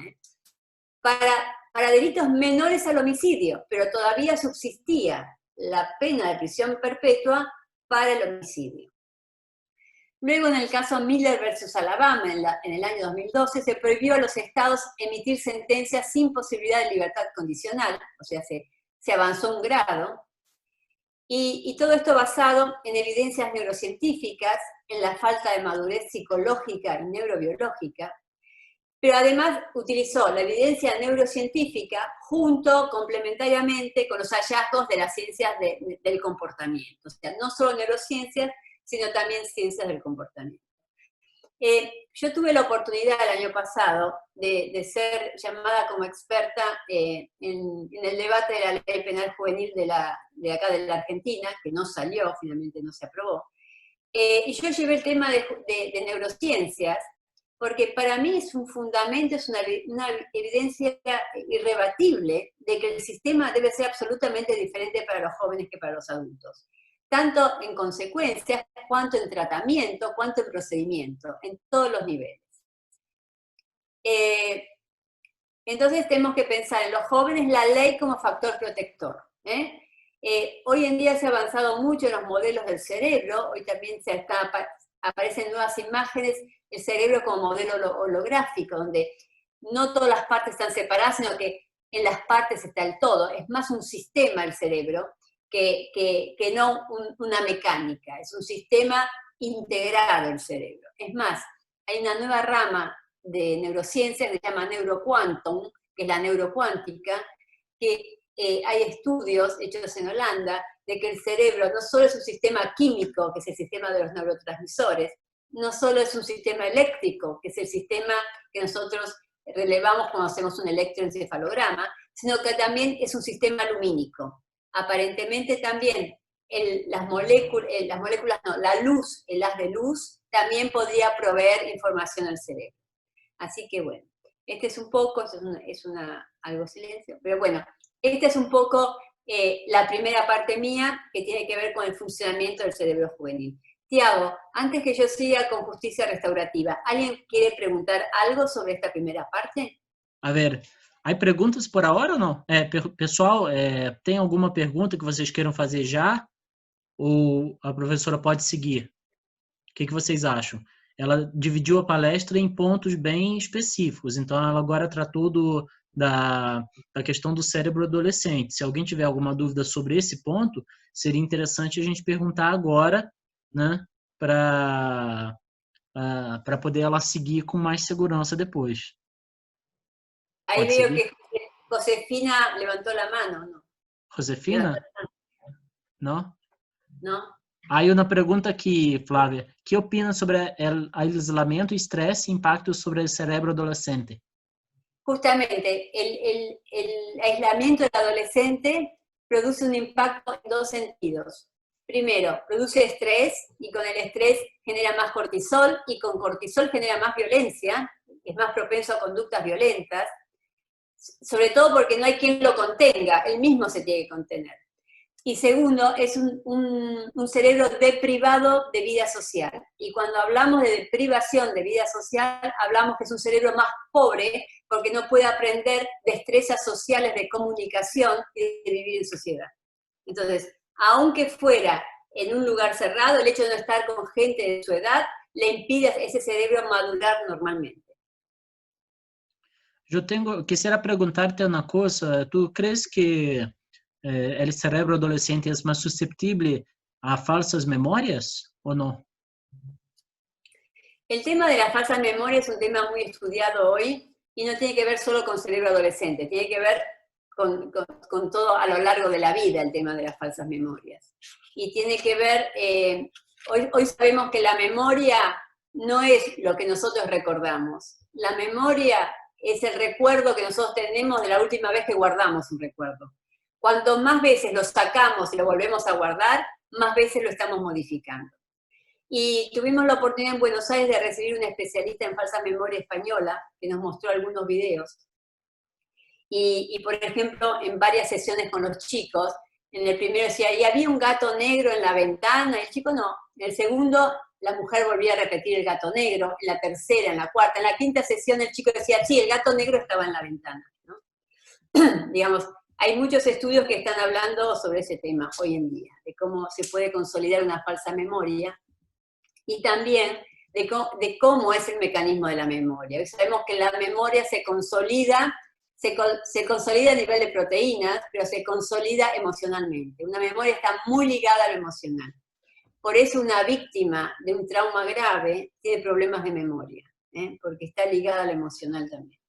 Para delitos menores al homicidio, pero todavía subsistía la pena de prisión perpetua para el homicidio. Luego, en el caso Miller versus Alabama, en el año 2012, se prohibió a los estados emitir sentencias sin posibilidad de libertad condicional, o sea, se avanzó un grado, y todo esto basado en evidencias neurocientíficas, en la falta de madurez psicológica y neurobiológica, pero además utilizó la evidencia neurocientífica complementariamente con los hallazgos de las ciencias del comportamiento. O sea, no solo neurociencias, sino también ciencias del comportamiento. Yo tuve la oportunidad el año pasado de ser llamada como experta en el debate de la ley penal juvenil de acá de la Argentina, que no salió, finalmente no se aprobó. Y yo llevé el tema de neurociencias, porque para mí es un fundamento, es una evidencia irrebatible de que el sistema debe ser absolutamente diferente para los jóvenes que para los adultos. Tanto en consecuencias, cuanto en tratamiento, cuanto en procedimiento, en todos los niveles. Entonces tenemos que pensar en los jóvenes la ley como factor protector. Hoy en día se ha avanzado mucho en los modelos del cerebro, hoy también aparecen nuevas imágenes, el cerebro como modelo holográfico, donde no todas las partes están separadas, sino que en las partes está el todo. Es más un sistema el cerebro que no una mecánica, es un sistema integrado el cerebro. Es más, hay una nueva rama de neurociencia que se llama neuroquantum, que es la neurocuántica, que hay estudios hechos en Holanda de que el cerebro no solo es un sistema químico, que es el sistema de los neurotransmisores, no solo es un sistema eléctrico, que es el sistema que nosotros relevamos cuando hacemos un electroencefalograma, sino que también es un sistema lumínico. Aparentemente también la luz, el haz de luz, también podría proveer información al cerebro. Así que bueno, este es un poco, algo silencio, pero bueno, esta es un poco la primera parte mía que tiene que ver con el funcionamiento del cerebro juvenil. Tiago, antes que yo siga con justicia restaurativa, ¿alguien quiere preguntar algo sobre esta primera parte? A ver, há perguntas por agora ou não? Pessoal, tem alguma pergunta que vocês queiram fazer já? Ou a professora pode seguir? O que vocês acham? Ela dividiu a palestra em pontos bem específicos, então ela agora tratou da questão do cérebro adolescente. Se alguém tiver alguma dúvida sobre esse ponto, seria interessante a gente perguntar agora, né, para poder ela seguir com mais segurança depois. Ahí Pode veo seguir? que Josefina levantó la mano, ¿no? Josefina? Não? ¿No? Aí uma pergunta aqui, Flávia. Que opina sobre o isolamento, estresse e impacto sobre o cérebro adolescente? Justamente, el aislamiento del adolescente produce un impacto en dos sentidos. Primero, produce estrés y con el estrés genera más cortisol y con cortisol genera más violencia, es más propenso a conductas violentas, sobre todo porque no hay quien lo contenga, él mismo se tiene que contener. Y segundo, es un cerebro deprivado de vida social. Y cuando hablamos de deprivación de vida social, hablamos que es un cerebro más pobre porque no puede aprender destrezas sociales de comunicación y de vivir en sociedad. Entonces, aunque fuera en un lugar cerrado, el hecho de no estar con gente de su edad le impide a ese cerebro madurar normalmente. Quisiera preguntarte una cosa. ¿Tú crees que el cerebro adolescente es más susceptible a falsas memorias o no? El tema de las falsas memorias es un tema muy estudiado hoy y no tiene que ver solo con cerebro adolescente, tiene que ver con todo a lo largo de la vida el tema de las falsas memorias. Y tiene que ver, hoy sabemos que la memoria no es lo que nosotros recordamos. La memoria es el recuerdo que nosotros tenemos de la última vez que guardamos un recuerdo. Cuanto más veces lo sacamos y lo volvemos a guardar, más veces lo estamos modificando. Y tuvimos la oportunidad en Buenos Aires de recibir una especialista en falsa memoria española que nos mostró algunos videos. Y por ejemplo, en varias sesiones con los chicos, en el primero decía, y había un gato negro en la ventana, y el chico no. En el segundo, la mujer volvía a repetir el gato negro, en la tercera, en la cuarta, en la quinta sesión el chico decía, sí, el gato negro estaba en la ventana, ¿no? Digamos, hay muchos estudios que están hablando sobre ese tema hoy en día, de cómo se puede consolidar una falsa memoria, y también de cómo es el mecanismo de la memoria. Hoy sabemos que la memoria se consolida a nivel de proteínas, pero se consolida emocionalmente. Una memoria está muy ligada a lo emocional. Por eso una víctima de un trauma grave tiene problemas de memoria, porque está ligada a lo emocional también.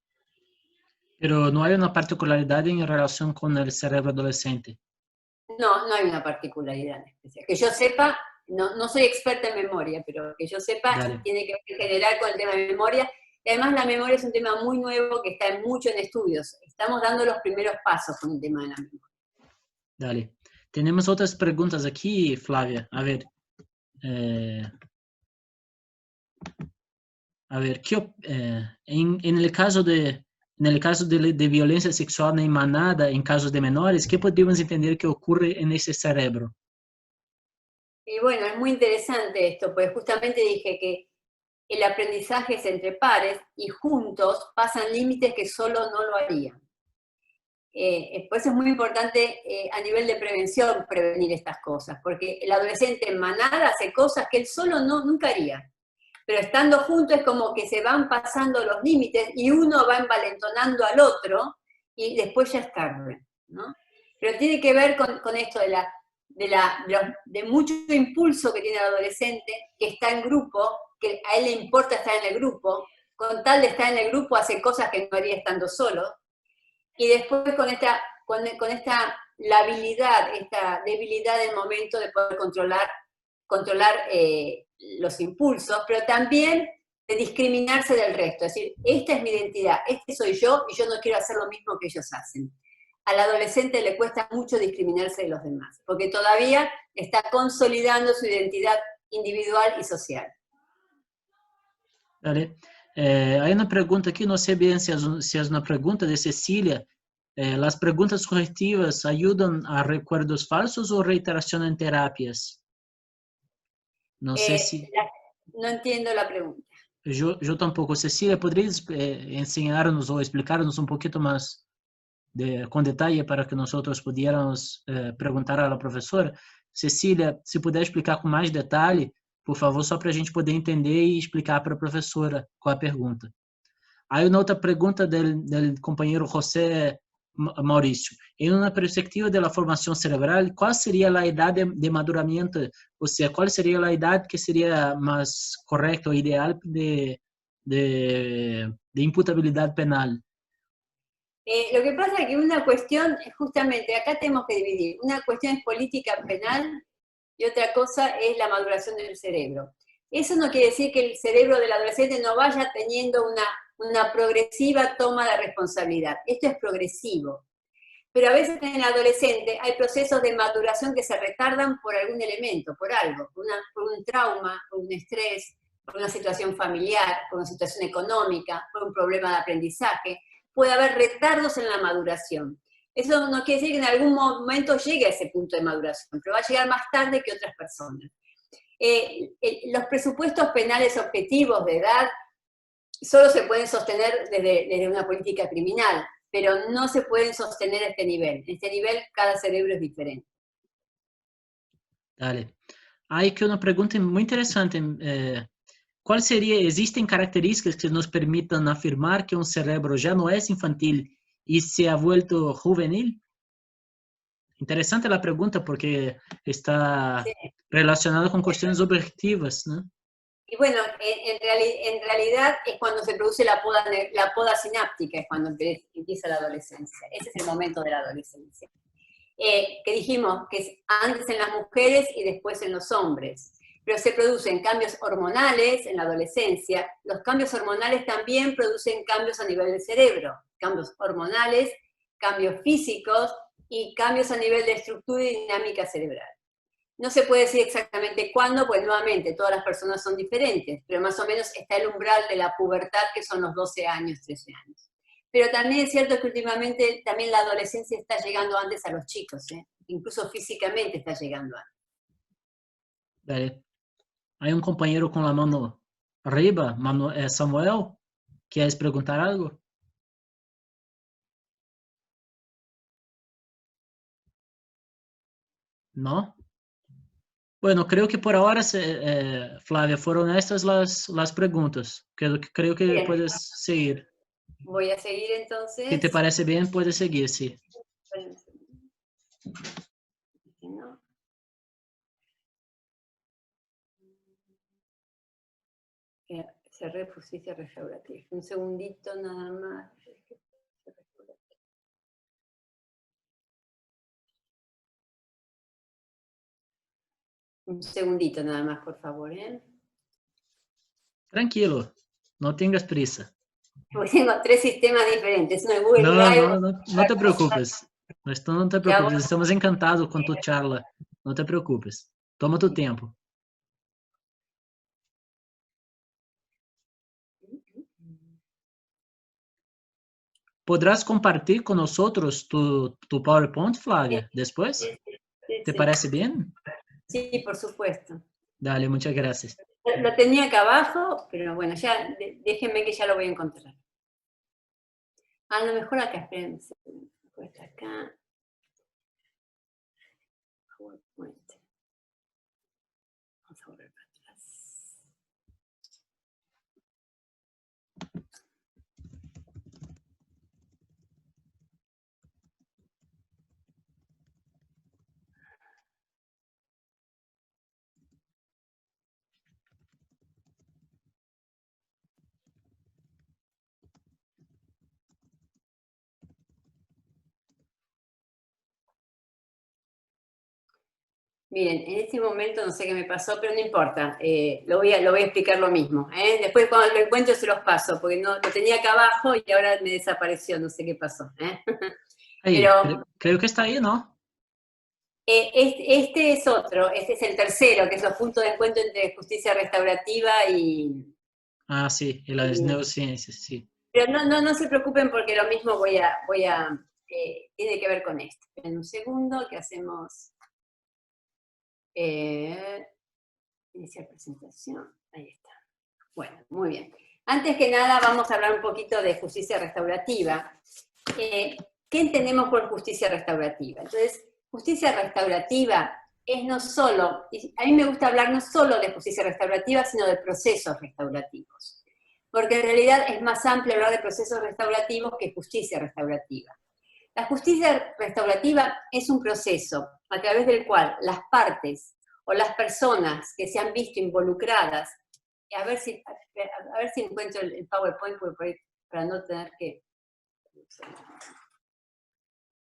Pero no hay una particularidad en relación con el cerebro adolescente. No, no hay una particularidad en especial. Que yo sepa, no soy experta en memoria, pero que yo sepa, Dale. tiene que ver en general con el tema de memoria. Y además la memoria es un tema muy nuevo que está mucho en estudios. Estamos dando los primeros pasos con el tema de la memoria. Dale. Tenemos otras preguntas aquí, Flávia. A ver, en el caso de violencia sexual en manada, en casos de menores, ¿qué podemos entender que ocurre en ese cerebro? Y bueno, es muy interesante esto, pues justamente dije que el aprendizaje es entre pares y juntos pasan límites que solo no lo harían. Pues es muy importante a nivel de prevención prevenir estas cosas, porque el adolescente en manada hace cosas que él solo nunca haría. Pero estando juntos es como que se van pasando los límites y uno va envalentonando al otro y después ya es tarde, ¿no? Pero tiene que ver con esto de mucho impulso que tiene el adolescente, que está en grupo, que a él le importa estar en el grupo, con tal de estar en el grupo hace cosas que no haría estando solo, y después con esta labilidad, esta debilidad del momento de poder controlar los impulsos, pero también de discriminarse del resto, es decir, esta es mi identidad, este soy yo y yo no quiero hacer lo mismo que ellos hacen. Al adolescente le cuesta mucho discriminarse de los demás, porque todavía está consolidando su identidad individual y social. Vale. Hay una pregunta aquí, no sé bien si es una pregunta de Cecilia. ¿Las preguntas correctivas ayudan a recuerdos falsos o reiteración en terapias? Não sei se... No entiendo la pregunta. Eu tampouco. Cecília, poderias ensinar-nos ou explicar-nos um pouquinho mais com detalhe para que nós pudiéramos perguntar à professora? Cecília, se puder explicar com mais detalhe, por favor, só para a gente poder entender e explicar para a professora qual a pergunta. Aí uma outra pergunta do companheiro José Maurício. Em uma perspectiva da formação cerebral, qual seria a idade de maduramento? Ou seja, qual seria a idade que seria mais correta ou ideal de imputabilidade penal? Lo que pasa es que una cuestión, justamente, acá tenemos que dividir, una cuestión es política penal y otra cosa es la maduración del cerebro. Eso no quiere decir que el cerebro del adolescente no vaya teniendo una progresiva toma de responsabilidad. Esto es progresivo. Pero a veces en el adolescente hay procesos de maduración que se retardan por algún elemento, por algo, por un trauma, por un estrés, por una situación familiar, por una situación económica, por un problema de aprendizaje. Puede haber retardos en la maduración. Eso no quiere decir que en algún momento llegue a ese punto de maduración, pero va a llegar más tarde que otras personas. Los presupuestos penales objetivos de edad solo se pueden sostener desde una política criminal, pero no se pueden sostener a este nivel. En este nivel, cada cerebro es diferente. Dale. Aí que uma pergunta muito interessante. Qual seria, existem características que nos permitam afirmar que um cerebro já não é infantil e se ha vuelto juvenil? Interessante a pergunta porque está relacionada com questões objetivas, ¿no? Y bueno, en realidad es cuando se produce la poda sináptica, es cuando empieza la adolescencia. Ese es el momento de la adolescencia. Que dijimos que es antes en las mujeres y después en los hombres. Pero se producen cambios hormonales en la adolescencia. Los cambios hormonales también producen cambios a nivel del cerebro. Cambios hormonales, cambios físicos y cambios a nivel de estructura y dinámica cerebral. No se puede decir exactamente cuándo, pues nuevamente todas las personas son diferentes, pero más o menos está el umbral de la pubertad, que son los 12 años, 13 años. Pero también es cierto que últimamente también la adolescencia está llegando antes a los chicos, incluso físicamente está llegando antes. Dale. Hay un compañero con la mano arriba, Samuel, ¿quieres preguntar algo? ¿No? Bueno, creo que por ahora, Flávia, fueron estas las preguntas. Creo que Bien. puedes seguir. Voy a seguir entonces. Si te parece bien, puedes seguir, sí. ¿No? Cerré justicia restaurativa. Un segundito nada más. Un segundito nada más, por favor, Tranquilo, no tengas prisa. Porque tengo 3 sistemas diferentes. Uno es Google Drive. No te preocupes. No te preocupes. Estamos encantados con tu charla. No te preocupes. Toma tu tiempo. ¿Podrás compartir con nosotros tu PowerPoint, Flávia, después? Sí. ¿Te parece bien? Sí, por supuesto. Dale, muchas gracias. Lo tenía acá abajo, pero bueno, ya déjenme que ya lo voy a encontrar. A lo mejor acá, esperen. Está acá. PowerPoint. Vamos a volver para atrás. Miren, en este momento no sé qué me pasó, pero no importa, lo voy a explicar lo mismo. Después cuando lo encuentro se los paso, porque no, lo tenía acá abajo y ahora me desapareció, no sé qué pasó. Ahí, Pero, creo que está ahí, ¿no? este es otro, este es el tercero, que es los puntos de encuentro entre justicia restaurativa y... Ah, sí, y las neurociencias, sí. Pero no se preocupen porque lo mismo tiene que ver con esto. En un segundo, que hacemos... Iniciar presentación, ahí está. Bueno, muy bien. Antes que nada vamos a hablar un poquito de justicia restaurativa. ¿Qué entendemos por justicia restaurativa? Entonces, justicia restaurativa es no solo, a mí me gusta hablar no solo de justicia restaurativa, sino de procesos restaurativos. Porque en realidad es más amplio hablar de procesos restaurativos que justicia restaurativa. La justicia restaurativa es un proceso a través del cual las partes o las personas que se han visto involucradas, a ver si encuentro el PowerPoint para no tener que...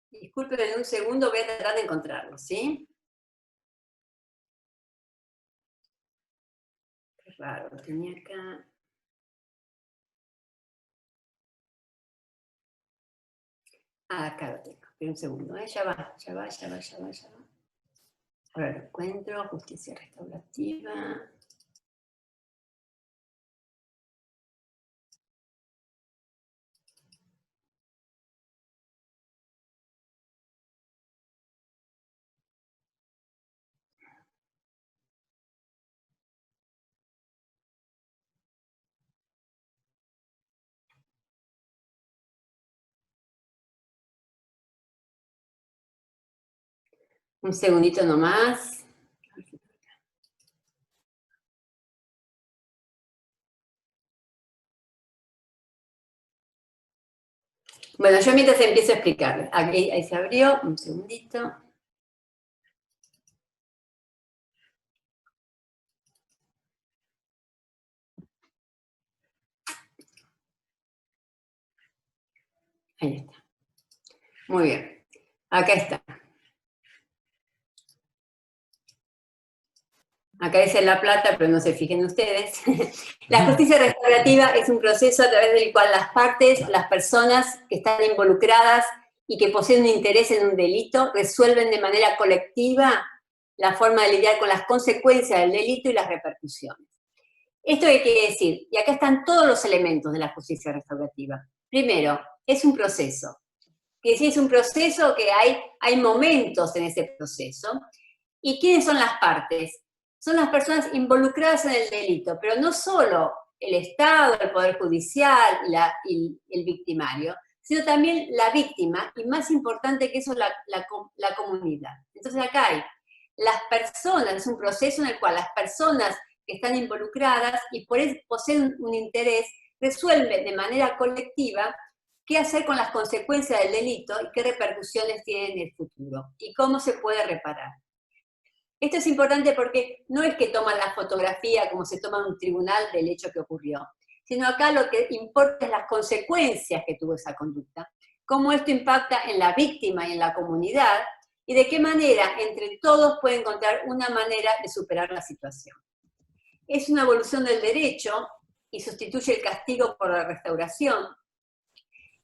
Disculpen en un segundo, voy a tratar de encontrarlo, ¿sí? Qué raro, lo tenía acá. Ah, acá lo tengo. Espera un segundo, ya va. Ahora lo encuentro, justicia restaurativa. Un segundito nomás. Bueno, yo mientras empiezo a explicarles. Ahí se abrió, un segundito. Ahí está. Muy bien. Acá está. Acá dice La Plata, pero no se fijen ustedes. La justicia restaurativa es un proceso a través del cual las partes, las personas que están involucradas y que poseen un interés en un delito, resuelven de manera colectiva la forma de lidiar con las consecuencias del delito y las repercusiones. ¿Esto qué quiere decir? Y acá están todos los elementos de la justicia restaurativa. Primero, es un proceso. Quiere decir, es un proceso que hay momentos en ese proceso. ¿Y quiénes son las partes? Son las personas involucradas en el delito, pero no solo el Estado, el Poder Judicial y el victimario, sino también la víctima, y más importante que eso, la comunidad. Entonces acá hay las personas, es un proceso en el cual las personas que están involucradas y por eso poseen un interés, resuelven de manera colectiva qué hacer con las consecuencias del delito y qué repercusiones tiene en el futuro, y cómo se puede reparar. Esto es importante porque no es que toman la fotografía como se toma en un tribunal del hecho que ocurrió, sino acá lo que importa es las consecuencias que tuvo esa conducta, cómo esto impacta en la víctima y en la comunidad, y de qué manera entre todos pueden encontrar una manera de superar la situación. Es una evolución del derecho y sustituye el castigo por la restauración.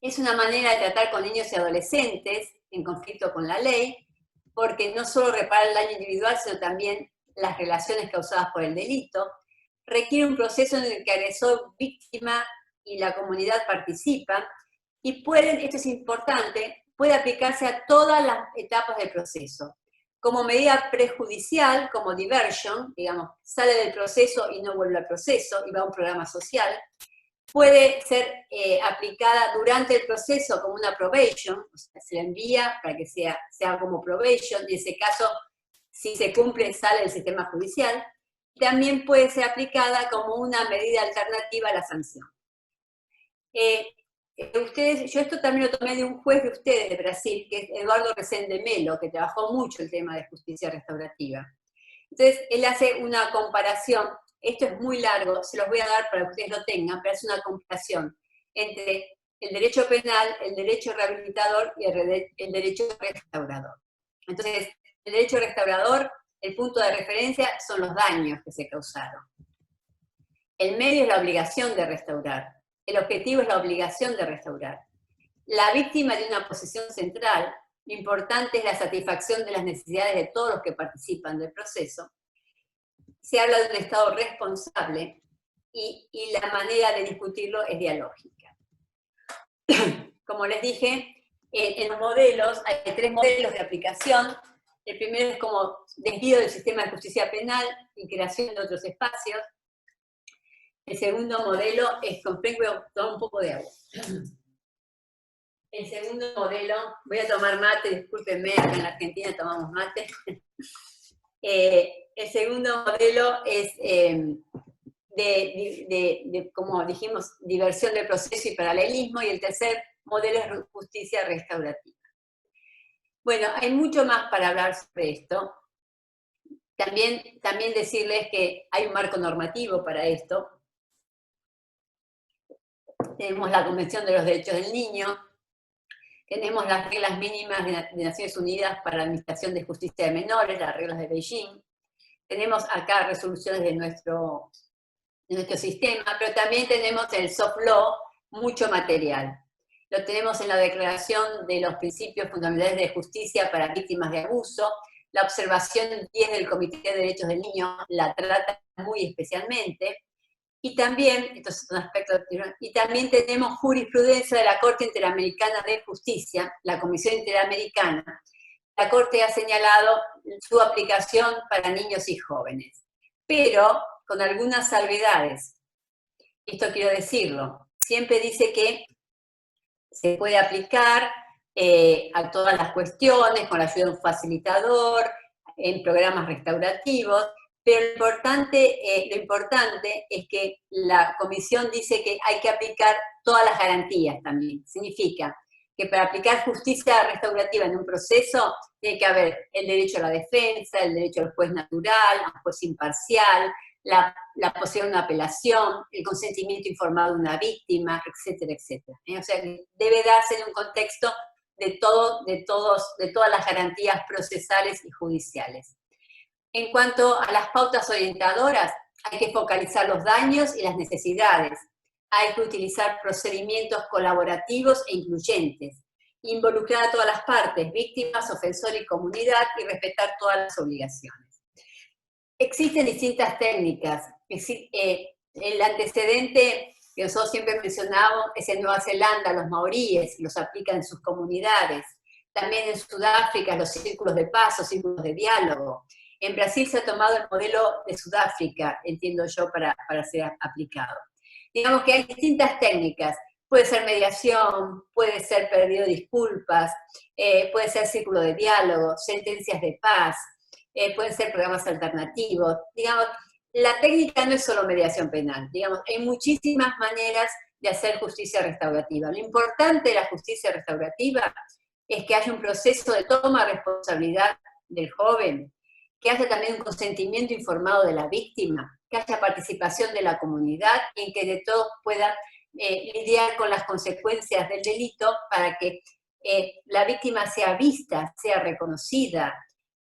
Es una manera de tratar con niños y adolescentes en conflicto con la ley, porque no solo repara el daño individual, sino también las relaciones causadas por el delito. Requiere un proceso en el que agresor, víctima y la comunidad participan, y esto es importante, puede aplicarse a todas las etapas del proceso. Como medida prejudicial, como diversion, digamos, sale del proceso y no vuelve al proceso, y va a un programa social. Puede ser aplicada durante el proceso como una probation, o sea, se la envía para que sea como probation, y en ese caso, si se cumple, sale del sistema judicial. También puede ser aplicada como una medida alternativa a la sanción. Yo esto también lo tomé de un juez de ustedes de Brasil, que es Eduardo Resende Melo, que trabajó mucho el tema de justicia restaurativa. Entonces, él hace una comparación. Esto es muy largo, se los voy a dar para que ustedes lo tengan, pero es una comparación entre el derecho penal, el derecho rehabilitador y el derecho restaurador. Entonces, el derecho restaurador, el punto de referencia son los daños que se causaron. El medio es la obligación de restaurar. El objetivo es la obligación de restaurar. La víctima tiene una posición central. Lo importante es la satisfacción de las necesidades de todos los que participan del proceso. Se habla de un Estado responsable y la manera de discutirlo es dialógica. Como les dije, en los modelos, hay 3 modelos de aplicación. El primero es como desvío del sistema de justicia penal y creación de otros espacios. El segundo modelo es complejo, voy a tomar un poco de agua. El segundo modelo, voy a tomar mate, discúlpenme, acá en la Argentina tomamos mate. El segundo modelo es como dijimos, diversión del proceso y paralelismo, y el tercer modelo es justicia restaurativa. Bueno, hay mucho más para hablar sobre esto. También decirles que hay un marco normativo para esto. Tenemos la Convención de los Derechos del Niño, tenemos las reglas mínimas de Naciones Unidas para la Administración de Justicia de Menores, las reglas de Beijing. Tenemos acá resoluciones de nuestro sistema, pero también tenemos el soft law, mucho material. Lo tenemos en la Declaración de los Principios Fundamentales de Justicia para Víctimas de Abuso. La observación 10 del Comité de Derechos del Niño la trata muy especialmente. Y también, estos son aspectos, y también tenemos jurisprudencia de la Corte Interamericana de Justicia, la Comisión Interamericana. La Corte ha señalado su aplicación para niños y jóvenes, pero con algunas salvedades. Esto quiero decirlo. Siempre dice que se puede aplicar a todas las cuestiones, con la ayuda de un facilitador, en programas restaurativos, pero lo importante es que la Comisión dice que hay que aplicar todas las garantías también. Significa que para aplicar justicia restaurativa en un proceso tiene que haber el derecho a la defensa, el derecho al juez natural, al juez imparcial, la posibilidad de una apelación, el consentimiento informado de una víctima, etcétera, etcétera. O sea, debe darse en un contexto de todas las garantías procesales y judiciales. En cuanto a las pautas orientadoras, hay que focalizar los daños y las necesidades. Hay que utilizar procedimientos colaborativos e incluyentes. Involucrar a todas las partes, víctimas, ofensor y comunidad, y respetar todas las obligaciones. Existen distintas técnicas. El antecedente que nosotros siempre mencionamos es en Nueva Zelanda, los maoríes, los aplican en sus comunidades. También en Sudáfrica, los círculos de paz o círculos de diálogo. En Brasil se ha tomado el modelo de Sudáfrica, entiendo yo, para ser aplicado. Digamos que hay distintas técnicas. Puede ser mediación, puede ser pedido de disculpas, puede ser círculo de diálogo, sentencias de paz, pueden ser programas alternativos. Digamos, la técnica no es solo mediación penal. Digamos, hay muchísimas maneras de hacer justicia restaurativa. Lo importante de la justicia restaurativa es que haya un proceso de toma de responsabilidad del joven, que haya también un consentimiento informado de la víctima, que haya participación de la comunidad y en que de todos puedan lidiar con las consecuencias del delito para que la víctima sea vista, sea reconocida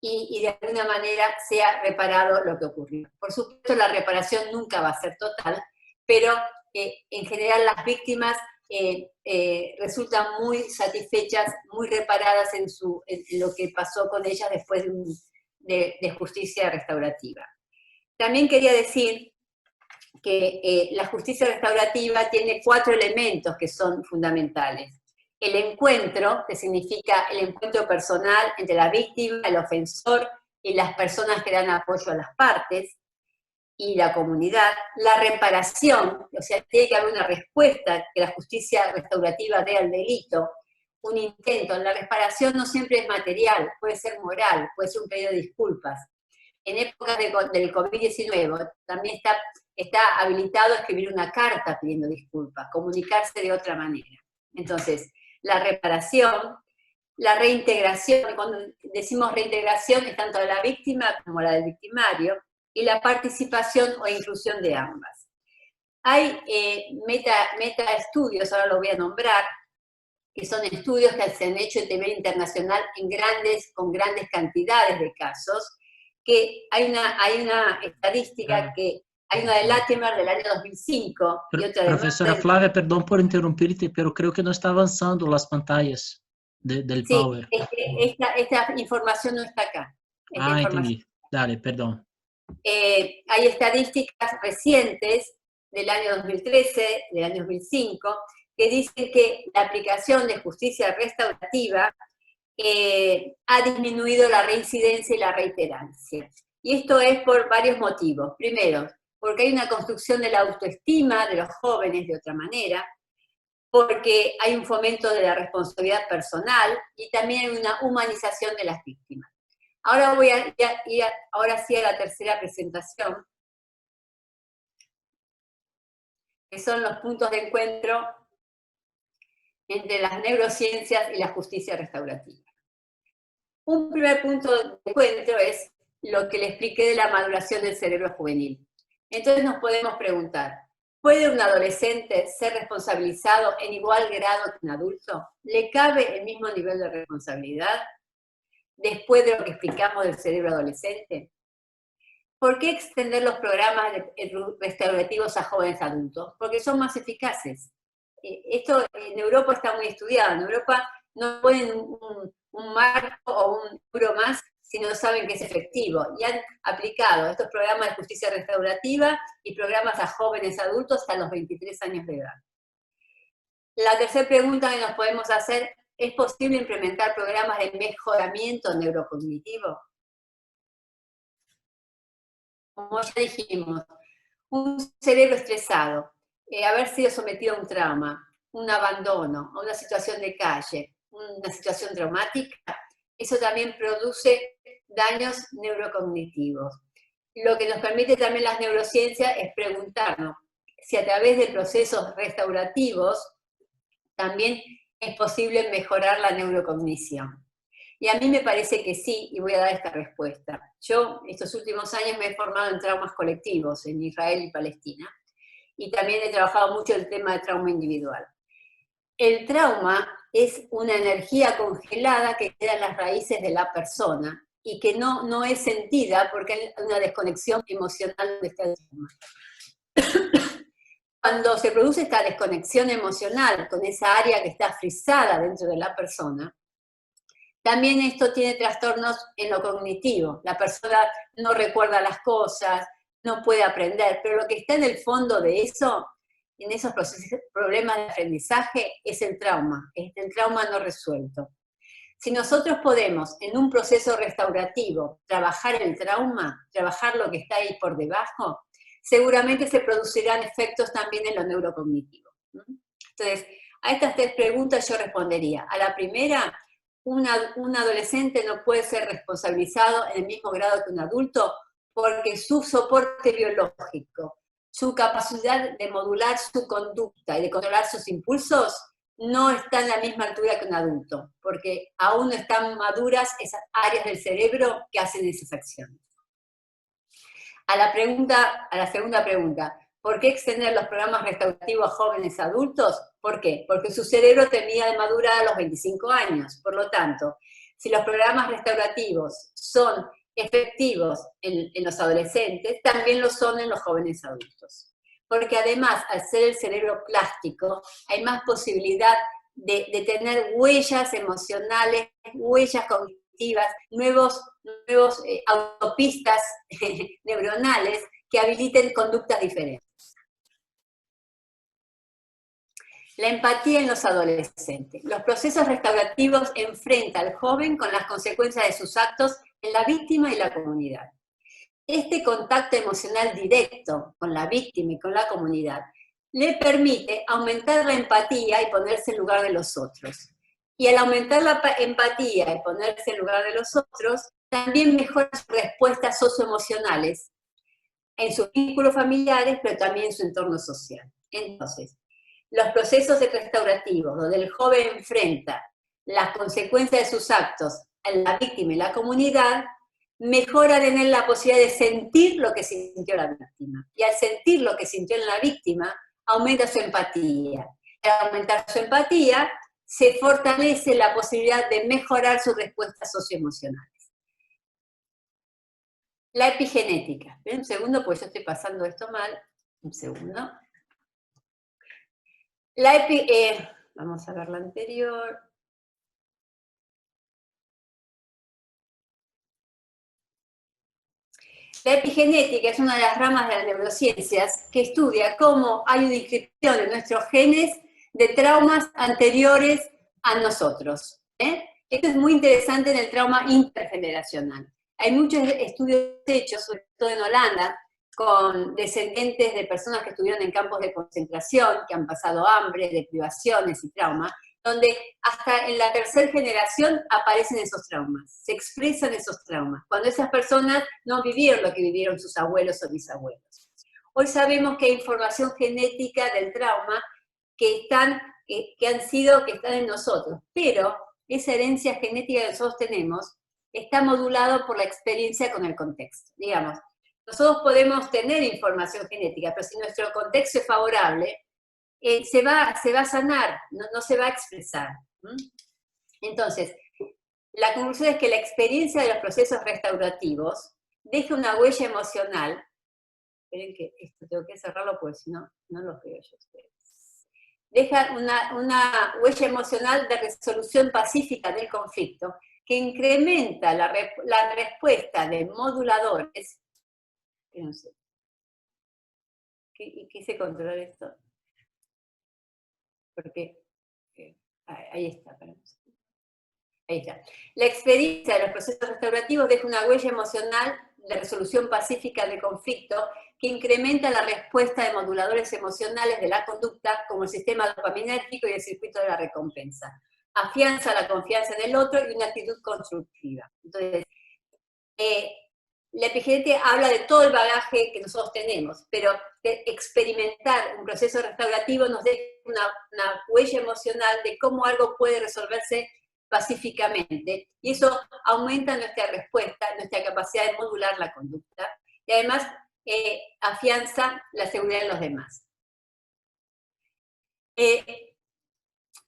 y de alguna manera sea reparado lo que ocurrió. Por supuesto, la reparación nunca va a ser total, pero en general las víctimas resultan muy satisfechas, muy reparadas en lo que pasó con ellas después de justicia restaurativa. También quería decir que la justicia restaurativa tiene 4 elementos que son fundamentales. El encuentro, que significa el encuentro personal entre la víctima, el ofensor y las personas que dan apoyo a las partes, y la comunidad. La reparación, o sea, tiene que haber una respuesta que la justicia restaurativa dé al delito, un intento. La reparación no siempre es material, puede ser moral, puede ser un pedido de disculpas. En épocas del COVID-19 también está habilitado escribir una carta pidiendo disculpas, comunicarse de otra manera. Entonces, la reparación, la reintegración, cuando decimos reintegración es tanto de la víctima como la del victimario, y la participación o inclusión de ambas. Hay meta estudios, ahora lo voy a nombrar, que son estudios que se han hecho en nivel internacional con grandes cantidades de casos, que hay una estadística que hay una de Latimer del año 2005 y otra de... Profesora Flávia, perdón por interrumpirte, pero creo que no está avanzando las pantallas del Power. Sí, esta información no está acá. Entendí. Dale, perdón. Hay estadísticas recientes del año 2013, del año 2005, que dicen que la aplicación de justicia restaurativa ha disminuido la reincidencia y la reiterancia. Y esto es por varios motivos. Primero, porque hay una construcción de la autoestima de los jóvenes de otra manera, porque hay un fomento de la responsabilidad personal y también hay una humanización de las víctimas. Ahora voy a ir ahora sí a la tercera presentación, que son los puntos de encuentro entre las neurociencias y la justicia restaurativa. Un primer punto de encuentro es lo que le expliqué de la maduración del cerebro juvenil. Entonces nos podemos preguntar, ¿puede un adolescente ser responsabilizado en igual grado que un adulto? ¿Le cabe el mismo nivel de responsabilidad después de lo que explicamos del cerebro adolescente? ¿Por qué extender los programas restaurativos a jóvenes adultos? Porque son más eficaces. Esto en Europa está muy estudiado. En Europa no ponen un marco o un euro más si no saben que es efectivo. Y han aplicado estos programas de justicia restaurativa y programas a jóvenes adultos hasta los 23 años de edad. La tercera pregunta que nos podemos hacer, ¿es posible implementar programas de mejoramiento neurocognitivo? Como ya dijimos, un cerebro estresado, haber sido sometido a un trauma, un abandono, a una situación de calle, una situación traumática, eso también produce daños neurocognitivos. Lo que nos permite también las neurociencias es preguntarnos si a través de procesos restaurativos también es posible mejorar la neurocognición. Y a mí me parece que sí, y voy a dar esta respuesta. Yo estos últimos años me he formado en traumas colectivos en Israel y Palestina, y también he trabajado mucho el tema de trauma individual. El trauma es una energía congelada que queda en las raíces de la persona y que no es sentida porque hay una desconexión emocional de este trauma. Cuando se produce esta desconexión emocional con esa área que está frisada dentro de la persona, también esto tiene trastornos en lo cognitivo. La persona no recuerda las cosas, no puede aprender, pero lo que está en el fondo de eso, en esos problemas de aprendizaje, es el trauma no resuelto. Si nosotros podemos, en un proceso restaurativo, trabajar el trauma, trabajar lo que está ahí por debajo, seguramente se producirán efectos también en lo neurocognitivo. Entonces, a estas tres preguntas yo respondería. A la primera, un adolescente no puede ser responsabilizado en el mismo grado que un adulto porque su soporte biológico, su capacidad de modular su conducta y de controlar sus impulsos no está en la misma altura que un adulto, porque aún no están maduras esas áreas del cerebro que hacen esas acciones. A la segunda pregunta, ¿por qué extender los programas restaurativos a jóvenes adultos? ¿Por qué? Porque su cerebro termina de madurar a los 25 años. Por lo tanto, si los programas restaurativos son efectivos en los adolescentes, también lo son en los jóvenes adultos. Porque además, al ser el cerebro plástico, hay más posibilidad de tener huellas emocionales, huellas cognitivas, nuevos autopistas neuronales que habiliten conductas diferentes. La empatía en los adolescentes. Los procesos restaurativos enfrentan al joven con las consecuencias de sus actos en la víctima y la comunidad. Este contacto emocional directo con la víctima y con la comunidad le permite aumentar la empatía y ponerse en lugar de los otros. Y al aumentar la empatía y ponerse en lugar de los otros, también mejora sus respuestas socioemocionales en sus vínculos familiares, pero también en su entorno social. Entonces, los procesos restaurativos, donde el joven enfrenta las consecuencias de sus actos en la víctima y la comunidad, mejora tener la posibilidad de sentir lo que sintió la víctima. Y al sentir lo que sintió en la víctima, aumenta su empatía. Y al aumentar su empatía, se fortalece la posibilidad de mejorar sus respuestas socioemocionales. La epigenética. ¿Ven? Un segundo, pues yo estoy pasando esto mal. Un segundo. Vamos a ver la anterior. La epigenética es una de las ramas de las neurociencias que estudia cómo hay una inscripción en nuestros genes de traumas anteriores a nosotros. Esto es muy interesante en el trauma intergeneracional. Hay muchos estudios hechos, sobre todo en Holanda, con descendientes de personas que estuvieron en campos de concentración, que han pasado hambre, deprivaciones y trauma, donde hasta en la tercera generación aparecen esos traumas, se expresan esos traumas, cuando esas personas no vivieron lo que vivieron sus abuelos o bisabuelos. Hoy sabemos que hay información genética del trauma que están en nosotros, pero esa herencia genética que nosotros tenemos está modulado por la experiencia con el contexto. Digamos, nosotros podemos tener información genética, pero si nuestro contexto es favorable, se va a sanar, no se va a expresar. Entonces, la conclusión es que la experiencia de los procesos restaurativos deja una huella emocional. Esperen que esto tengo que cerrarlo porque si no, no los veo yo a ustedes. Deja una huella emocional de resolución pacífica del conflicto que incrementa la respuesta de moduladores. No sé. Quise controlar esto. Porque ahí está. Ahí está. La experiencia de los procesos restaurativos deja una huella emocional de resolución pacífica del conflicto que incrementa la respuesta de moduladores emocionales de la conducta, como el sistema dopaminérgico y el circuito de la recompensa. Afianza la confianza en el otro y una actitud constructiva. Entonces, la epigenética habla de todo el bagaje que nosotros tenemos, pero de experimentar un proceso restaurativo nos deja una huella emocional de cómo algo puede resolverse pacíficamente, y eso aumenta nuestra respuesta, nuestra capacidad de modular la conducta, y además afianza la seguridad de los demás.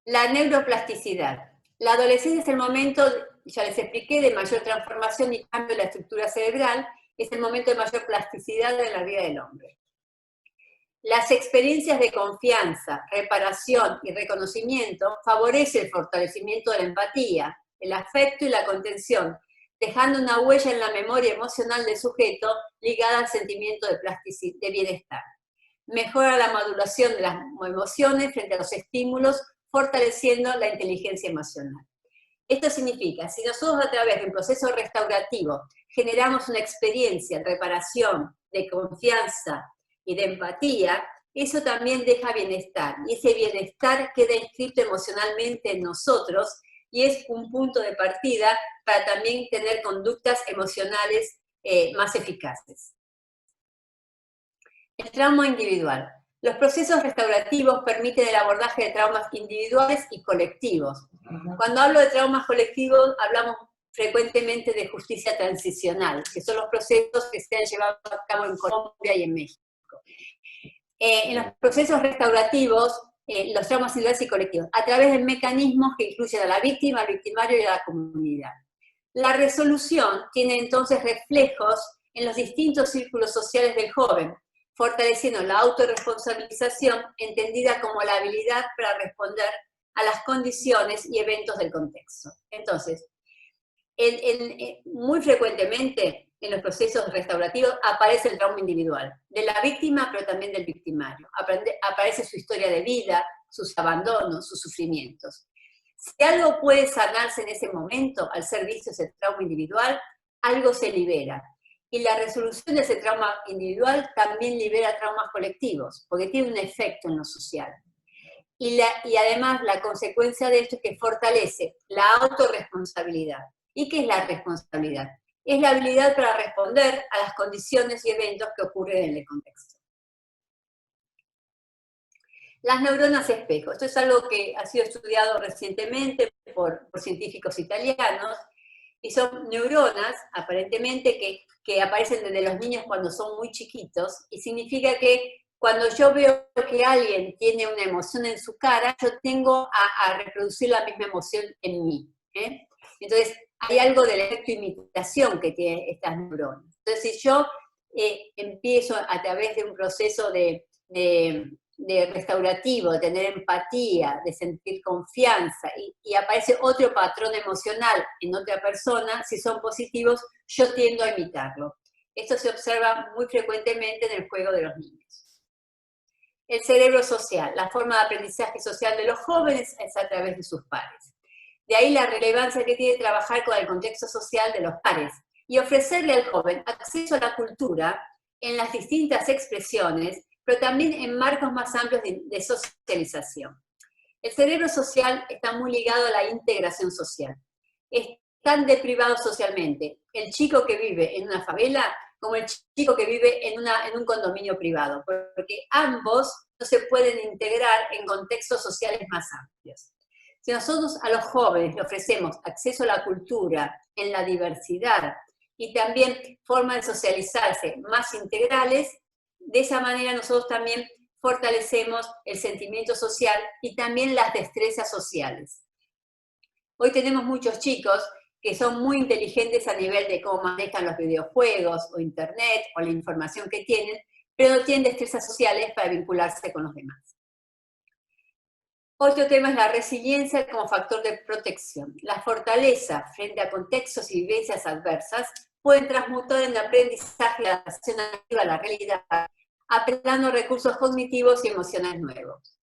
La neuroplasticidad. La adolescencia es el momento, ya les expliqué, de mayor transformación y cambio de la estructura cerebral, es el momento de mayor plasticidad en la vida del hombre. Las experiencias de confianza, reparación y reconocimiento favorecen el fortalecimiento de la empatía, el afecto y la contención, dejando una huella en la memoria emocional del sujeto ligada al sentimiento de bienestar. Mejora la modulación de las emociones frente a los estímulos, fortaleciendo la inteligencia emocional. Esto significa, si nosotros a través de un proceso restaurativo generamos una experiencia de reparación, de confianza y de empatía, eso también deja bienestar, y ese bienestar queda inscrito emocionalmente en nosotros, y es un punto de partida para también tener conductas emocionales más eficaces. El trauma individual. Los procesos restaurativos permiten el abordaje de traumas individuales y colectivos. Cuando hablo de traumas colectivos, hablamos frecuentemente de justicia transicional, que son los procesos que se han llevado a cabo en Colombia y en México. En los procesos restaurativos, los traumas individuales y colectivos, a través de mecanismos que incluyen a la víctima, al victimario y a la comunidad. La resolución tiene entonces reflejos en los distintos círculos sociales del joven, fortaleciendo la autorresponsabilización, entendida como la habilidad para responder a las condiciones y eventos del contexto. Entonces, muy frecuentemente en los procesos restaurativos aparece el trauma individual, de la víctima, pero también del victimario. Aparece su historia de vida, sus abandonos, sus sufrimientos. Si algo puede sanarse en ese momento, al ser visto ese trauma individual, algo se libera. Y la resolución de ese trauma individual también libera traumas colectivos, porque tiene un efecto en lo social. Y además la consecuencia de esto es que fortalece la autorresponsabilidad. ¿Y qué es la responsabilidad? Es la habilidad para responder a las condiciones y eventos que ocurren en el contexto. Las neuronas espejo. Esto es algo que ha sido estudiado recientemente por científicos italianos, y son neuronas, aparentemente, que aparecen desde los niños cuando son muy chiquitos, y significa que cuando yo veo que alguien tiene una emoción en su cara, yo tengo a reproducir la misma emoción en mí. Entonces, hay algo del efecto imitación que tienen estas neuronas. Entonces, si yo empiezo a través de un proceso de restaurativo, de tener empatía, de sentir confianza, y aparece otro patrón emocional en otra persona, si son positivos, yo tiendo a imitarlo. Esto se observa muy frecuentemente en el juego de los niños. El cerebro social, la forma de aprendizaje social de los jóvenes es a través de sus pares. De ahí la relevancia que tiene trabajar con el contexto social de los pares y ofrecerle al joven acceso a la cultura en las distintas expresiones, pero también en marcos más amplios de socialización. El cerebro social está muy ligado a la integración social. Están deprivados socialmente el chico que vive en una favela como el chico que vive en un condominio privado, porque ambos no se pueden integrar en contextos sociales más amplios. Si nosotros a los jóvenes le ofrecemos acceso a la cultura en la diversidad y también formas de socializarse más integrales, de esa manera nosotros también fortalecemos el sentimiento social y también las destrezas sociales. Hoy tenemos muchos chicos que son muy inteligentes a nivel de cómo manejan los videojuegos o internet o la información que tienen, pero no tienen destrezas sociales para vincularse con los demás. Otro tema es la resiliencia como factor de protección. La fortaleza frente a contextos y vivencias adversas pueden transmutar en aprendizaje y adaptación activa a la realidad, apelando a recursos cognitivos y emocionales nuevos.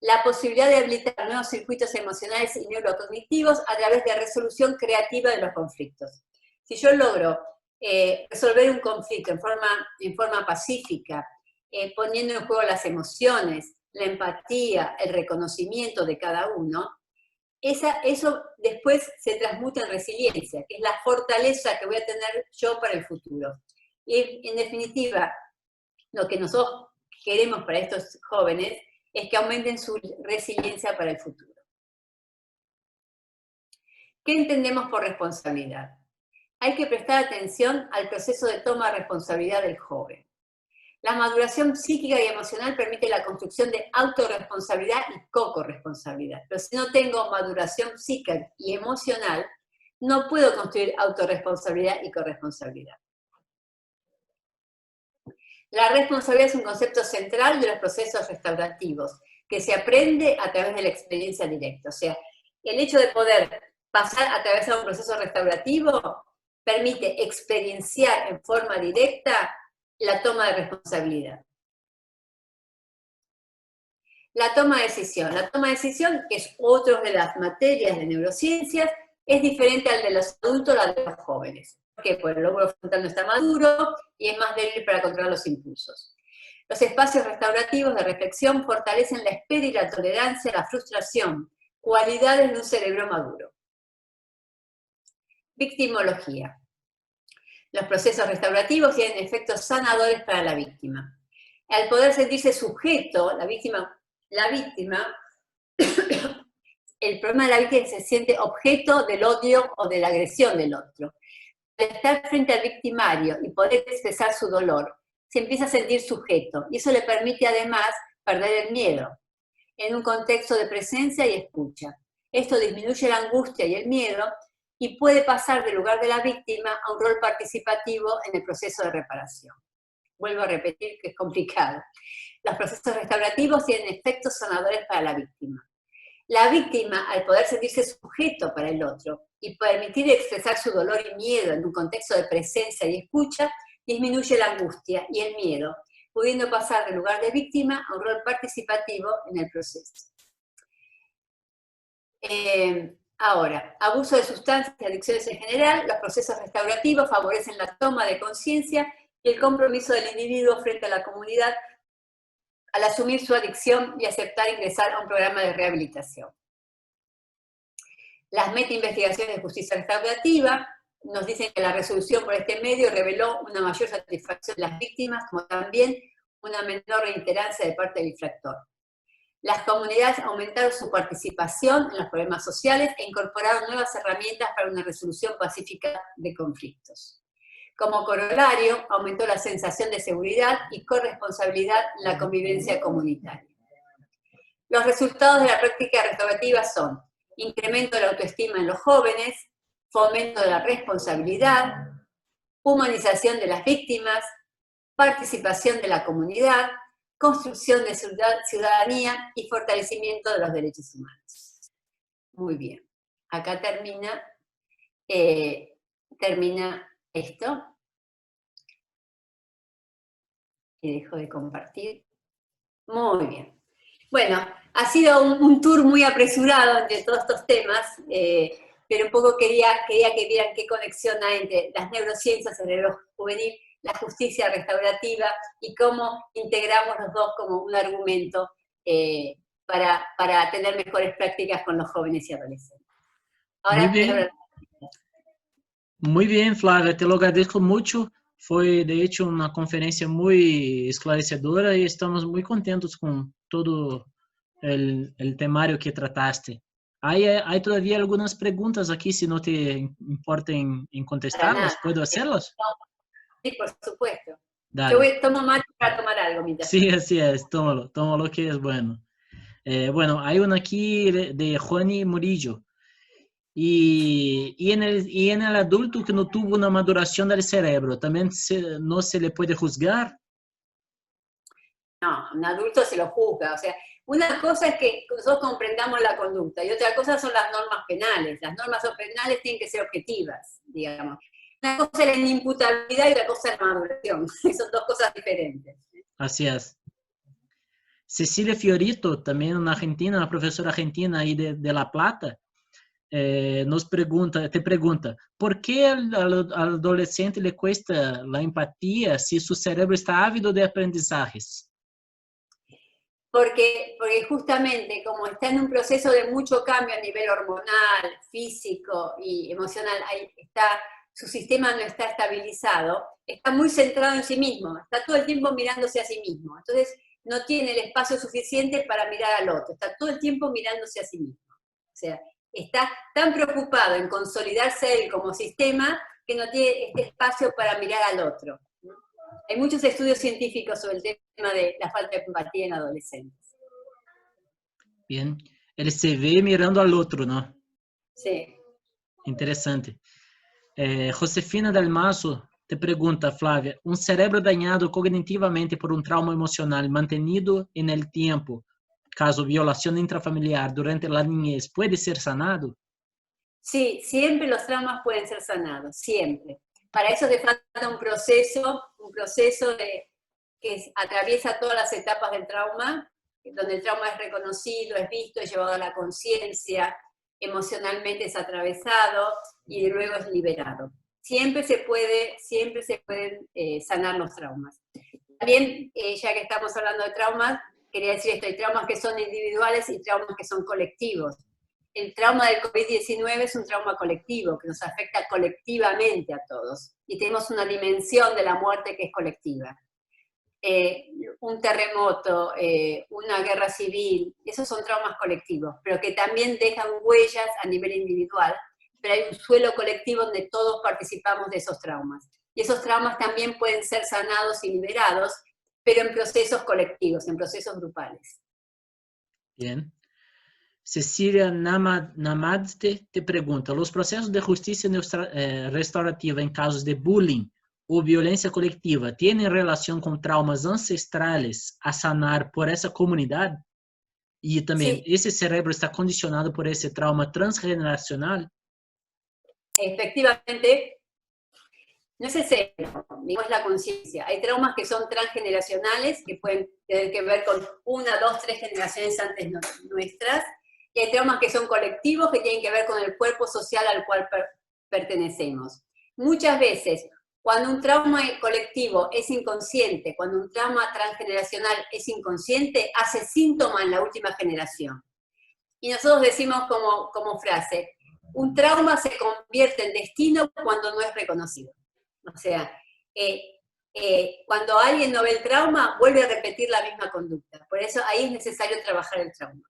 La posibilidad de habilitar nuevos circuitos emocionales y neurocognitivos a través de resolución creativa de los conflictos. Si yo logro resolver un conflicto en forma pacífica, poniendo en juego las emociones, la empatía, el reconocimiento de cada uno, eso después se transmuta en resiliencia, que es la fortaleza que voy a tener yo para el futuro. Y en definitiva, lo que nosotros queremos para estos jóvenes es que aumenten su resiliencia para el futuro. ¿Qué entendemos por responsabilidad? Hay que prestar atención al proceso de toma de responsabilidad del joven. La maduración psíquica y emocional permite la construcción de autorresponsabilidad y co-corresponsabilidad. Pero si no tengo maduración psíquica y emocional, no puedo construir autorresponsabilidad y corresponsabilidad. La responsabilidad es un concepto central de los procesos restaurativos, que se aprende a través de la experiencia directa. O sea, el hecho de poder pasar a través de un proceso restaurativo permite experienciar en forma directa la toma de responsabilidad. La toma de decisión. La toma de decisión, que es otra de las materias de neurociencias, es diferente al de los adultos o al de los jóvenes. ¿Por qué? Porque el lóbulo frontal no está maduro y es más débil para controlar los impulsos. Los espacios restaurativos de reflexión fortalecen la espera y la tolerancia a la frustración, cualidades de un cerebro maduro. Victimología. Los procesos restaurativos tienen efectos sanadores para la víctima. Al poder sentirse sujeto, la víctima, el problema de la víctima es que se siente objeto del odio o de la agresión del otro. Al estar frente al victimario y poder expresar su dolor, se empieza a sentir sujeto, y eso le permite además perder el miedo, en un contexto de presencia y escucha. Esto disminuye la angustia y el miedo, y puede pasar del lugar de la víctima a un rol participativo en el proceso de reparación. Vuelvo a repetir que es complicado. Los procesos restaurativos tienen efectos sanadores para la víctima. La víctima, al poder sentirse sujeto para el otro y permitir expresar su dolor y miedo en un contexto de presencia y escucha, disminuye la angustia y el miedo, pudiendo pasar del lugar de víctima a un rol participativo en el proceso. Ahora, abuso de sustancias y adicciones en general, los procesos restaurativos favorecen la toma de conciencia y el compromiso del individuo frente a la comunidad al asumir su adicción y aceptar ingresar a un programa de rehabilitación. Las meta-investigaciones de justicia restaurativa nos dicen que la resolución por este medio reveló una mayor satisfacción de las víctimas, como también una menor reiterancia de parte del infractor. Las comunidades aumentaron su participación en los problemas sociales e incorporaron nuevas herramientas para una resolución pacífica de conflictos. Como corolario, aumentó la sensación de seguridad y corresponsabilidad en la convivencia comunitaria. Los resultados de la práctica restaurativa son incremento de la autoestima en los jóvenes, fomento de la responsabilidad, humanización de las víctimas, participación de la comunidad, construcción de ciudadanía y fortalecimiento de los derechos humanos. Muy bien. Acá termina esto. Y dejo de compartir. Muy bien. Bueno, Ha sido un tour muy apresurado entre todos estos temas, pero un poco quería que vieran qué conexión hay entre las neurociencias, el cerebro juvenil, la justicia restaurativa y cómo integramos los dos como un argumento para tener mejores prácticas con los jóvenes y adolescentes. Ahora, Muy bien, Flávia, te lo agradezco mucho. Foi, de hecho, uma conferência muito esclarecedora e estamos muito contentos com todo o temário que trataste. Há todavía algumas perguntas aqui, se não te importa em contestá-las, ¿puedo hacerlas? Sí, por supuesto. Dale. Yo tomo mate para tomar algo mientras. Sí, así es, tómalo que es bueno. Bueno, hay una aquí de Juani Murillo. Y en el adulto que no tuvo una maduración del cerebro, ¿también no se le puede juzgar? No, un adulto se lo juzga. O sea, una cosa es que nosotros comprendamos la conducta y otra cosa son las normas penales. Las normas penales tienen que ser objetivas, digamos. Una cosa es la inimputabilidad y otra cosa es la maduración. Son dos cosas diferentes. Así es. Cecilia Fiorito, también una argentina, una profesora argentina ahí de La Plata, te pregunta, ¿por qué al adolescente le cuesta la empatía si su cerebro está ávido de aprendizajes? Porque justamente como está en un proceso de mucho cambio a nivel hormonal, físico y emocional, su sistema no está estabilizado, está muy centrado en sí mismo, está todo el tiempo mirándose a sí mismo. Entonces no tiene el espacio suficiente para mirar al otro, está todo el tiempo mirándose a sí mismo. O sea, está tan preocupado en consolidarse él como sistema que no tiene este espacio para mirar al otro. Hay muchos estudios científicos sobre el tema de la falta de empatía en adolescentes. Bien, él se ve mirando al otro, ¿no? Sí. Interesante. Josefina Del Mazo te pregunta, Flávia, ¿un cerebro dañado cognitivamente por un trauma emocional mantenido en el tiempo, caso violación intrafamiliar durante la niñez, puede ser sanado? Sí, siempre los traumas pueden ser sanados, siempre. Para eso te falta un proceso que atraviesa todas las etapas del trauma, donde el trauma es reconocido, es visto, es llevado a la conciencia, emocionalmente es atravesado y luego es liberado. Siempre se pueden sanar los traumas. También, ya que estamos hablando de traumas, quería decir esto, hay traumas que son individuales y traumas que son colectivos. El trauma del COVID-19 es un trauma colectivo, que nos afecta colectivamente a todos. Y tenemos una dimensión de la muerte que es colectiva. Un terremoto, una guerra civil, esos son traumas colectivos, pero que también dejan huellas a nivel individual, pero hay un suelo colectivo donde todos participamos de esos traumas. Y esos traumas también pueden ser sanados y liberados, pero en procesos colectivos, en procesos grupales. Bien. Cecilia Namadste te pregunta, ¿los procesos de justicia restaurativa en casos de bullying o violencia colectiva tienen relación con traumas ancestrales a sanar por esa comunidad? Y también, Sí. ¿ese cerebro está condicionado por ese trauma transgeneracional? Efectivamente, no es el cerebro, digo, es la conciencia. Hay traumas que son transgeneracionales, que pueden tener que ver con 1, 2, 3 generaciones antes nuestras, y hay traumas que son colectivos, que tienen que ver con el cuerpo social al cual pertenecemos. Muchas veces, cuando un trauma colectivo es inconsciente, cuando un trauma transgeneracional es inconsciente, hace síntoma en la última generación. Y nosotros decimos como frase, un trauma se convierte en destino cuando no es reconocido. O sea, cuando alguien no ve el trauma, vuelve a repetir la misma conducta. Por eso ahí es necesario trabajar el trauma.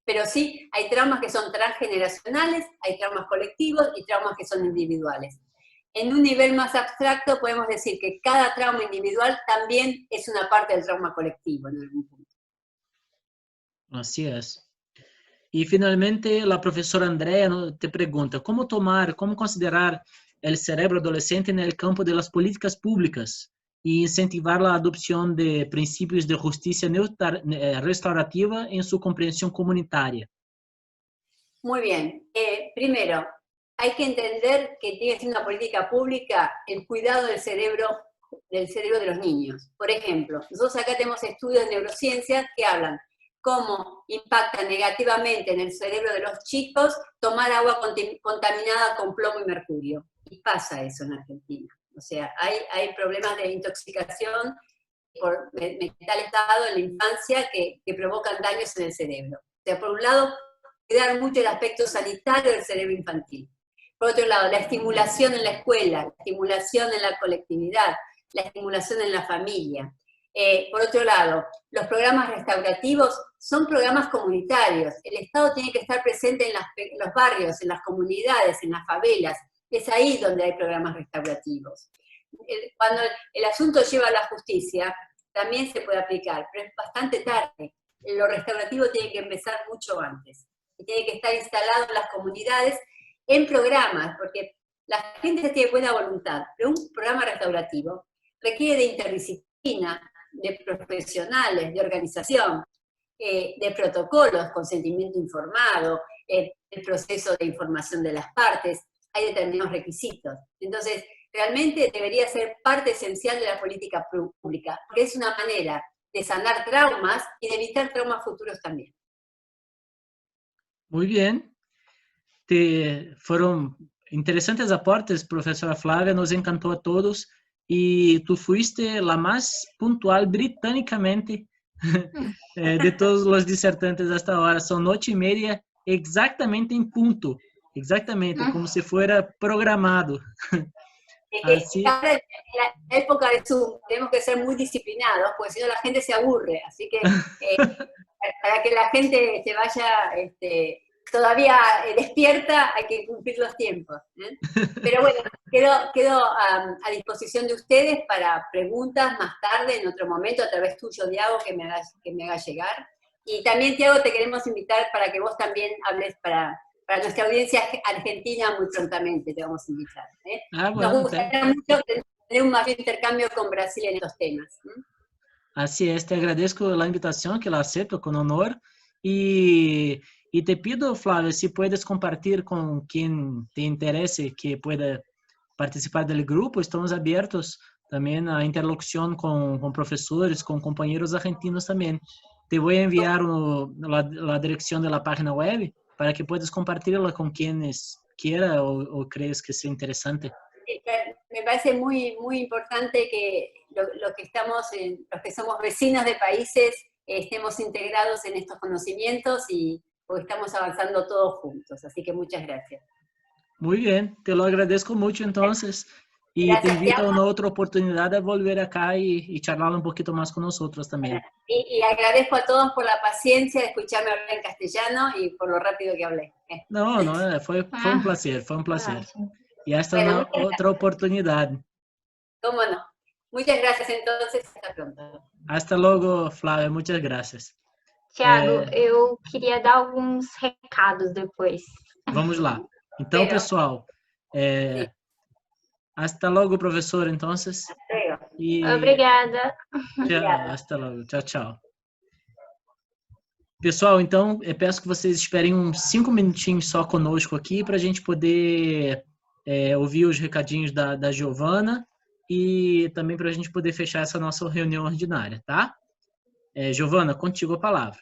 Pero sí, hay traumas que son transgeneracionales, hay traumas colectivos y traumas que son individuales. En un nivel más abstracto podemos decir que cada trauma individual también es una parte del trauma colectivo en algún punto. Así es. Y finalmente, la profesora Andrea te pregunta, ¿cómo considerar el cerebro adolescente en el campo de las políticas públicas y incentivar la adopción de principios de justicia restaurativa en su comprensión comunitaria? Muy bien. Primero, hay que entender que tiene que ser una política pública el cuidado del cerebro de los niños. Por ejemplo, nosotros acá tenemos estudios de neurociencias que hablan cómo impacta negativamente en el cerebro de los chicos tomar agua contaminada con plomo y mercurio. Y pasa eso en Argentina. O sea, hay problemas de intoxicación por metal estado en la infancia que provocan daños en el cerebro. O sea, por un lado, cuidar mucho el aspecto sanitario del cerebro infantil. Por otro lado, la estimulación en la escuela, la estimulación en la colectividad, la estimulación en la familia. Por otro lado, los programas restaurativos son programas comunitarios. El Estado tiene que estar presente en los barrios, en las comunidades, en las favelas. Es ahí donde hay programas restaurativos. Cuando el asunto lleva a la justicia, también se puede aplicar, pero es bastante tarde. Lo restaurativo tiene que empezar mucho antes. Y tiene que estar instalado en las comunidades en programas, porque la gente tiene buena voluntad, pero un programa restaurativo requiere de interdisciplina, de profesionales, de organización, de protocolos, consentimiento informado, el proceso de información de las partes, hay determinados requisitos. Entonces, realmente debería ser parte esencial de la política pública, porque es una manera de sanar traumas y de evitar traumas futuros también. Muy bien. Fueron interesantes aportes, profesora Flávia, nos encantó a todos y tú fuiste la más puntual británicamente de todos los disertantes hasta ahora. Son 8:30 exactamente en punto, exactamente, como si fuera programado. Así. Ahora, en la época de Zoom, tenemos que ser muy disciplinados, porque si no la gente se aburre. Así que para que la gente se vaya todavía despierta, hay que cumplir los tiempos. Pero bueno, quedo a disposición de ustedes para preguntas más tarde, en otro momento, a través tuyo, Diago, que me haga llegar. Y también, Tiago, te queremos invitar para que vos también hables para nuestra audiencia argentina muy prontamente, te vamos a invitar. Bueno, nos gustaría mucho tener un mayor intercambio con Brasil en estos temas. Así es, te agradezco la invitación, que la acepto con honor. Y te pido, Flávia, si puedes compartir con quien te interese que pueda participar del grupo. Estamos abiertos también a interlocución con profesores, con compañeros argentinos también. Te voy a enviar la dirección de la página web para que puedas compartirla con quienes quiera o crees que sea interesante. Me parece muy, muy importante que los que somos vecinos de países estemos integrados en estos conocimientos y porque estamos avanzando todos juntos. Así que muchas gracias. Muy bien, te lo agradezco mucho entonces. Y gracias, te invito a una otra oportunidad de volver acá y charlar un poquito más con nosotros también. Y agradezco a todos por la paciencia de escucharme hablar en castellano y por lo rápido que hablé. No, fue un placer, fue un placer. Y hasta una otra oportunidad. ¿Cómo no? Muchas gracias entonces, hasta pronto. Hasta luego, Flávia, muchas gracias. Tiago, eu queria dar alguns recados depois. Vamos lá. Então, pessoal, hasta logo, professor, então. Obrigada. Tchau, hasta logo. Tchau, tchau. Pessoal, então, eu peço que vocês esperem uns 5 minutinhos só conosco aqui para a gente poder ouvir os recadinhos da Giovana e também para a gente poder fechar essa nossa reunião ordinária, tá? Giovana, contigo a palavra.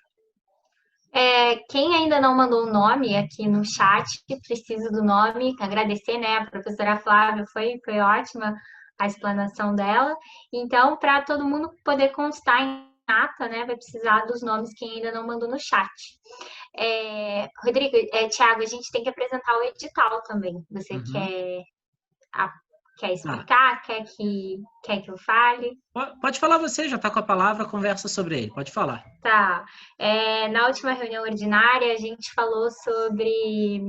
Quem ainda não mandou o nome aqui no chat, precisa do nome, agradecer, né, a professora Flávia, foi ótima a explanação dela. Então, para todo mundo poder constar em ata, né, vai precisar dos nomes quem ainda não mandou no chat. Rodrigo, Tiago, a gente tem que apresentar o edital também. Você quer explicar? Quer que eu fale? Pode falar você, já está com a palavra, conversa sobre ele. Pode falar. Tá. Na última reunião ordinária, a gente falou sobre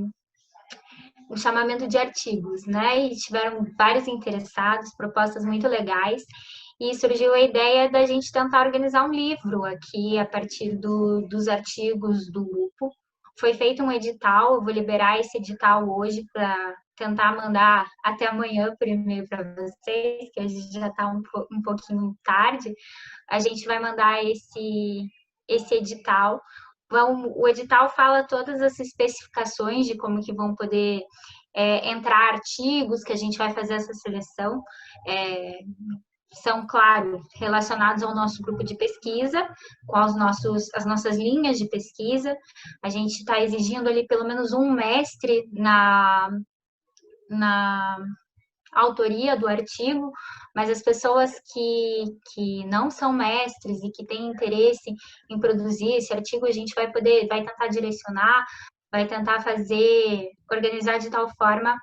o chamamento de artigos, né? E tiveram vários interessados, propostas muito legais. E surgiu a ideia da gente tentar organizar um livro aqui a partir dos artigos do grupo. Foi feito um edital, eu vou liberar esse edital hoje para tentar mandar até amanhã por e-mail para vocês, que hoje já está um pouquinho tarde. A gente vai mandar esse edital. O edital fala todas as especificações de como que vão poder entrar artigos, que a gente vai fazer essa seleção. são, claro, relacionados ao nosso grupo de pesquisa, com as nossas linhas de pesquisa. A gente está exigindo ali pelo menos um mestre na autoria do artigo, mas as pessoas que não são mestres e que têm interesse em produzir esse artigo, a gente vai tentar direcionar, vai tentar organizar de tal forma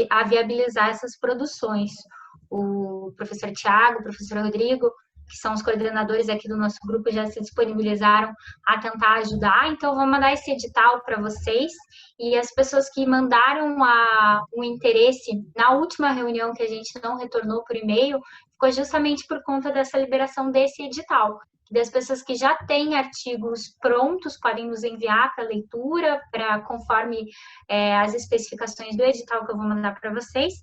a viabilizar essas produções. O professor Tiago, o professor Rodrigo, que são os coordenadores aqui do nosso grupo, já se disponibilizaram a tentar ajudar. Então, vou mandar esse edital para vocês. E as pessoas que mandaram o interesse na última reunião, que a gente não retornou por e-mail, ficou justamente por conta dessa liberação desse edital. Das pessoas que já têm artigos prontos podem nos enviar para leitura, conforme as especificações do edital que eu vou mandar para vocês,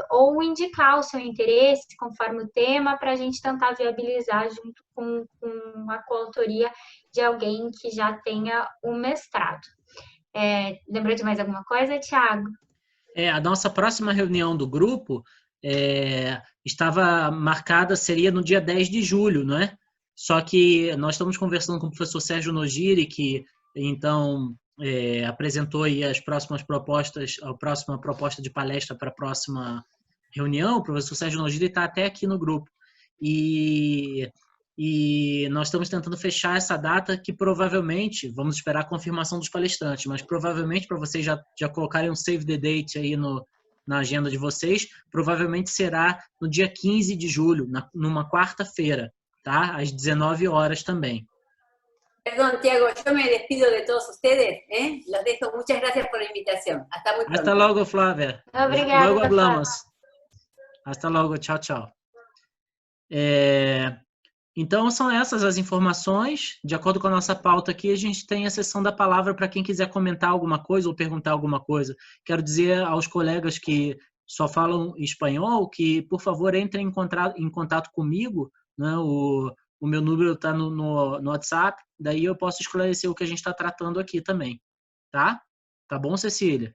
ou indicar o seu interesse, conforme o tema, para a gente tentar viabilizar junto com a coautoria de alguém que já tenha um mestrado. Lembrou de mais alguma coisa, Thiago? A nossa próxima reunião do grupo estava marcada, seria no dia 10 de julho, não é? Só que nós estamos conversando com o professor Sérgio Nogiri, que então apresentou aí as próximas propostas, a próxima proposta de palestra para a próxima reunião. O professor Sérgio Nogiri está até aqui no grupo. E nós estamos tentando fechar essa data que provavelmente, vamos esperar a confirmação dos palestrantes, mas provavelmente para vocês já colocarem um save the date aí na agenda de vocês, provavelmente será no dia 15 de julho, numa quarta-feira, tá? Às 19 horas também. Perdón, Tiago, yo me despido de todos ustedes, ¿eh? Los dejo. Muchas gracias por la invitación. Hasta muy pronto. Hasta logo, Flávia. Obrigada. Luego hablamos. Hasta logo. Tchau, tchau. Então, são essas as informações. De acordo com a nossa pauta aqui, a gente tem a sessão da palavra para quem quiser comentar alguma coisa ou perguntar alguma coisa. Quero dizer aos colegas que só falam espanhol que, por favor, entrem em contato comigo, né? O meu número está no WhatsApp, daí eu posso esclarecer o que a gente está tratando aqui também. Tá? Tá bom, Cecília?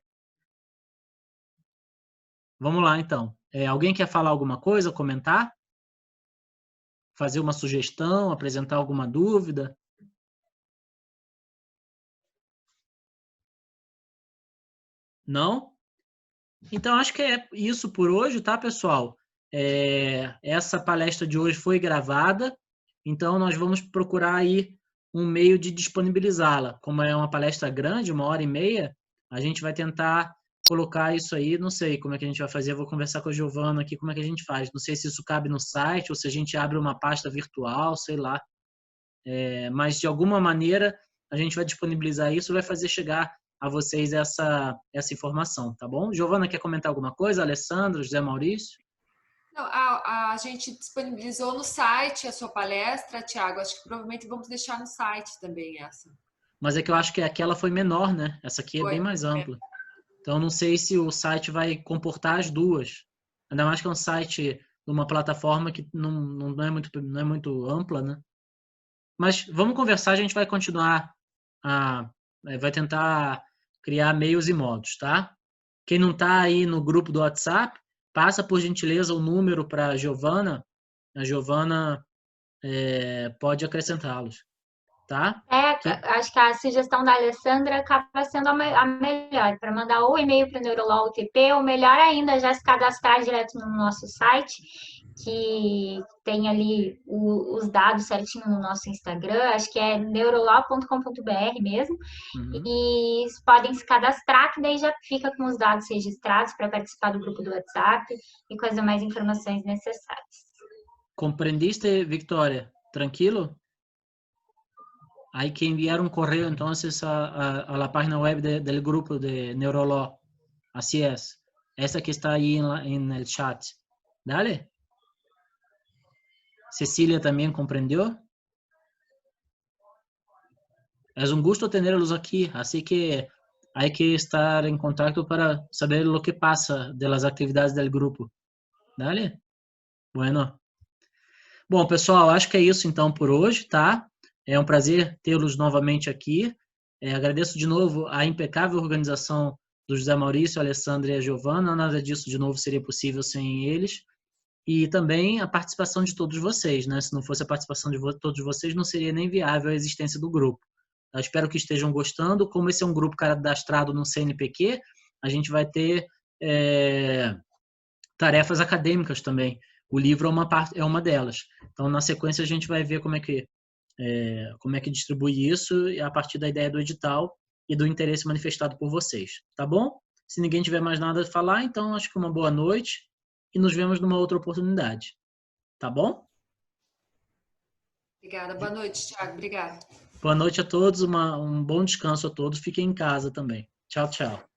Vamos lá, então. Alguém quer falar alguma coisa, comentar? Fazer uma sugestão, apresentar alguma dúvida? Não? Então, acho que é isso por hoje, tá, pessoal? Essa palestra de hoje foi gravada, então nós vamos procurar aí um meio de disponibilizá-la. Como é uma palestra grande, 1h30, a gente vai tentar colocar isso aí, não sei como é que a gente vai fazer, eu vou conversar com a Giovana aqui como é que a gente faz. Não sei se isso cabe no site ou se a gente abre uma pasta virtual, sei lá. Mas, de alguma maneira, a gente vai disponibilizar isso e vai fazer chegar a vocês essa informação, tá bom? Giovana, quer comentar alguma coisa? Alessandro, José Maurício? Não, a gente disponibilizou no site a sua palestra, Tiago. Acho que provavelmente vamos deixar no site também essa. Mas é que eu acho que aquela foi menor, né? Essa aqui é bem mais ampla. Então, não sei se o site vai comportar as duas. Ainda mais que é um site de uma plataforma que não é muito ampla, né? Mas vamos conversar, a gente vai continuar, vai tentar criar meios e modos, tá? Quem não está aí no grupo do WhatsApp, passa, por gentileza, o número para a Giovana. A Giovana pode acrescentá-los, tá? Acho que a sugestão da Alessandra acaba sendo a melhor, para mandar ou e-mail para o Neurolaw UTP, ou melhor ainda, já se cadastrar direto no nosso site, que tem ali os dados certinho no nosso Instagram, acho que é neurolaw.com.br mesmo, e podem se cadastrar, que daí já fica com os dados registrados para participar do grupo do WhatsApp e com as demais informações necessárias. Compreendiste, Victoria? Tranquilo? Hay que enviar un correo entonces a la página web del grupo de Neurolaw. Así es. Esa que está ahí en el chat. Dale. Cecilia también comprendió. Es un gusto tenerlos aquí, así que hay que estar en contacto para saber lo que pasa de las actividades del grupo. Dale? Bueno. Bom, pessoal, acho que é isso então por hoje, tá? É um prazer tê-los novamente aqui. Agradeço de novo a impecável organização do José Maurício, a Alessandra e a Giovana. Nada disso, de novo, seria possível sem eles. e também a participação de todos vocês, né? Se não fosse a participação de todos vocês, não seria nem viável a existência do grupo. Eu espero que estejam gostando. Como esse é um grupo cadastrado no CNPq, a gente vai ter tarefas acadêmicas também. O livro é uma delas. Então, na sequência, a gente vai ver como é que distribui isso a partir da ideia do edital e do interesse manifestado por vocês. Tá bom? Se ninguém tiver mais nada a falar, então acho que uma boa noite e nos vemos numa outra oportunidade. Tá bom? Obrigada. Boa noite, Thiago. Obrigada. Boa noite a todos, um bom descanso a todos. Fiquem em casa também. Tchau, tchau.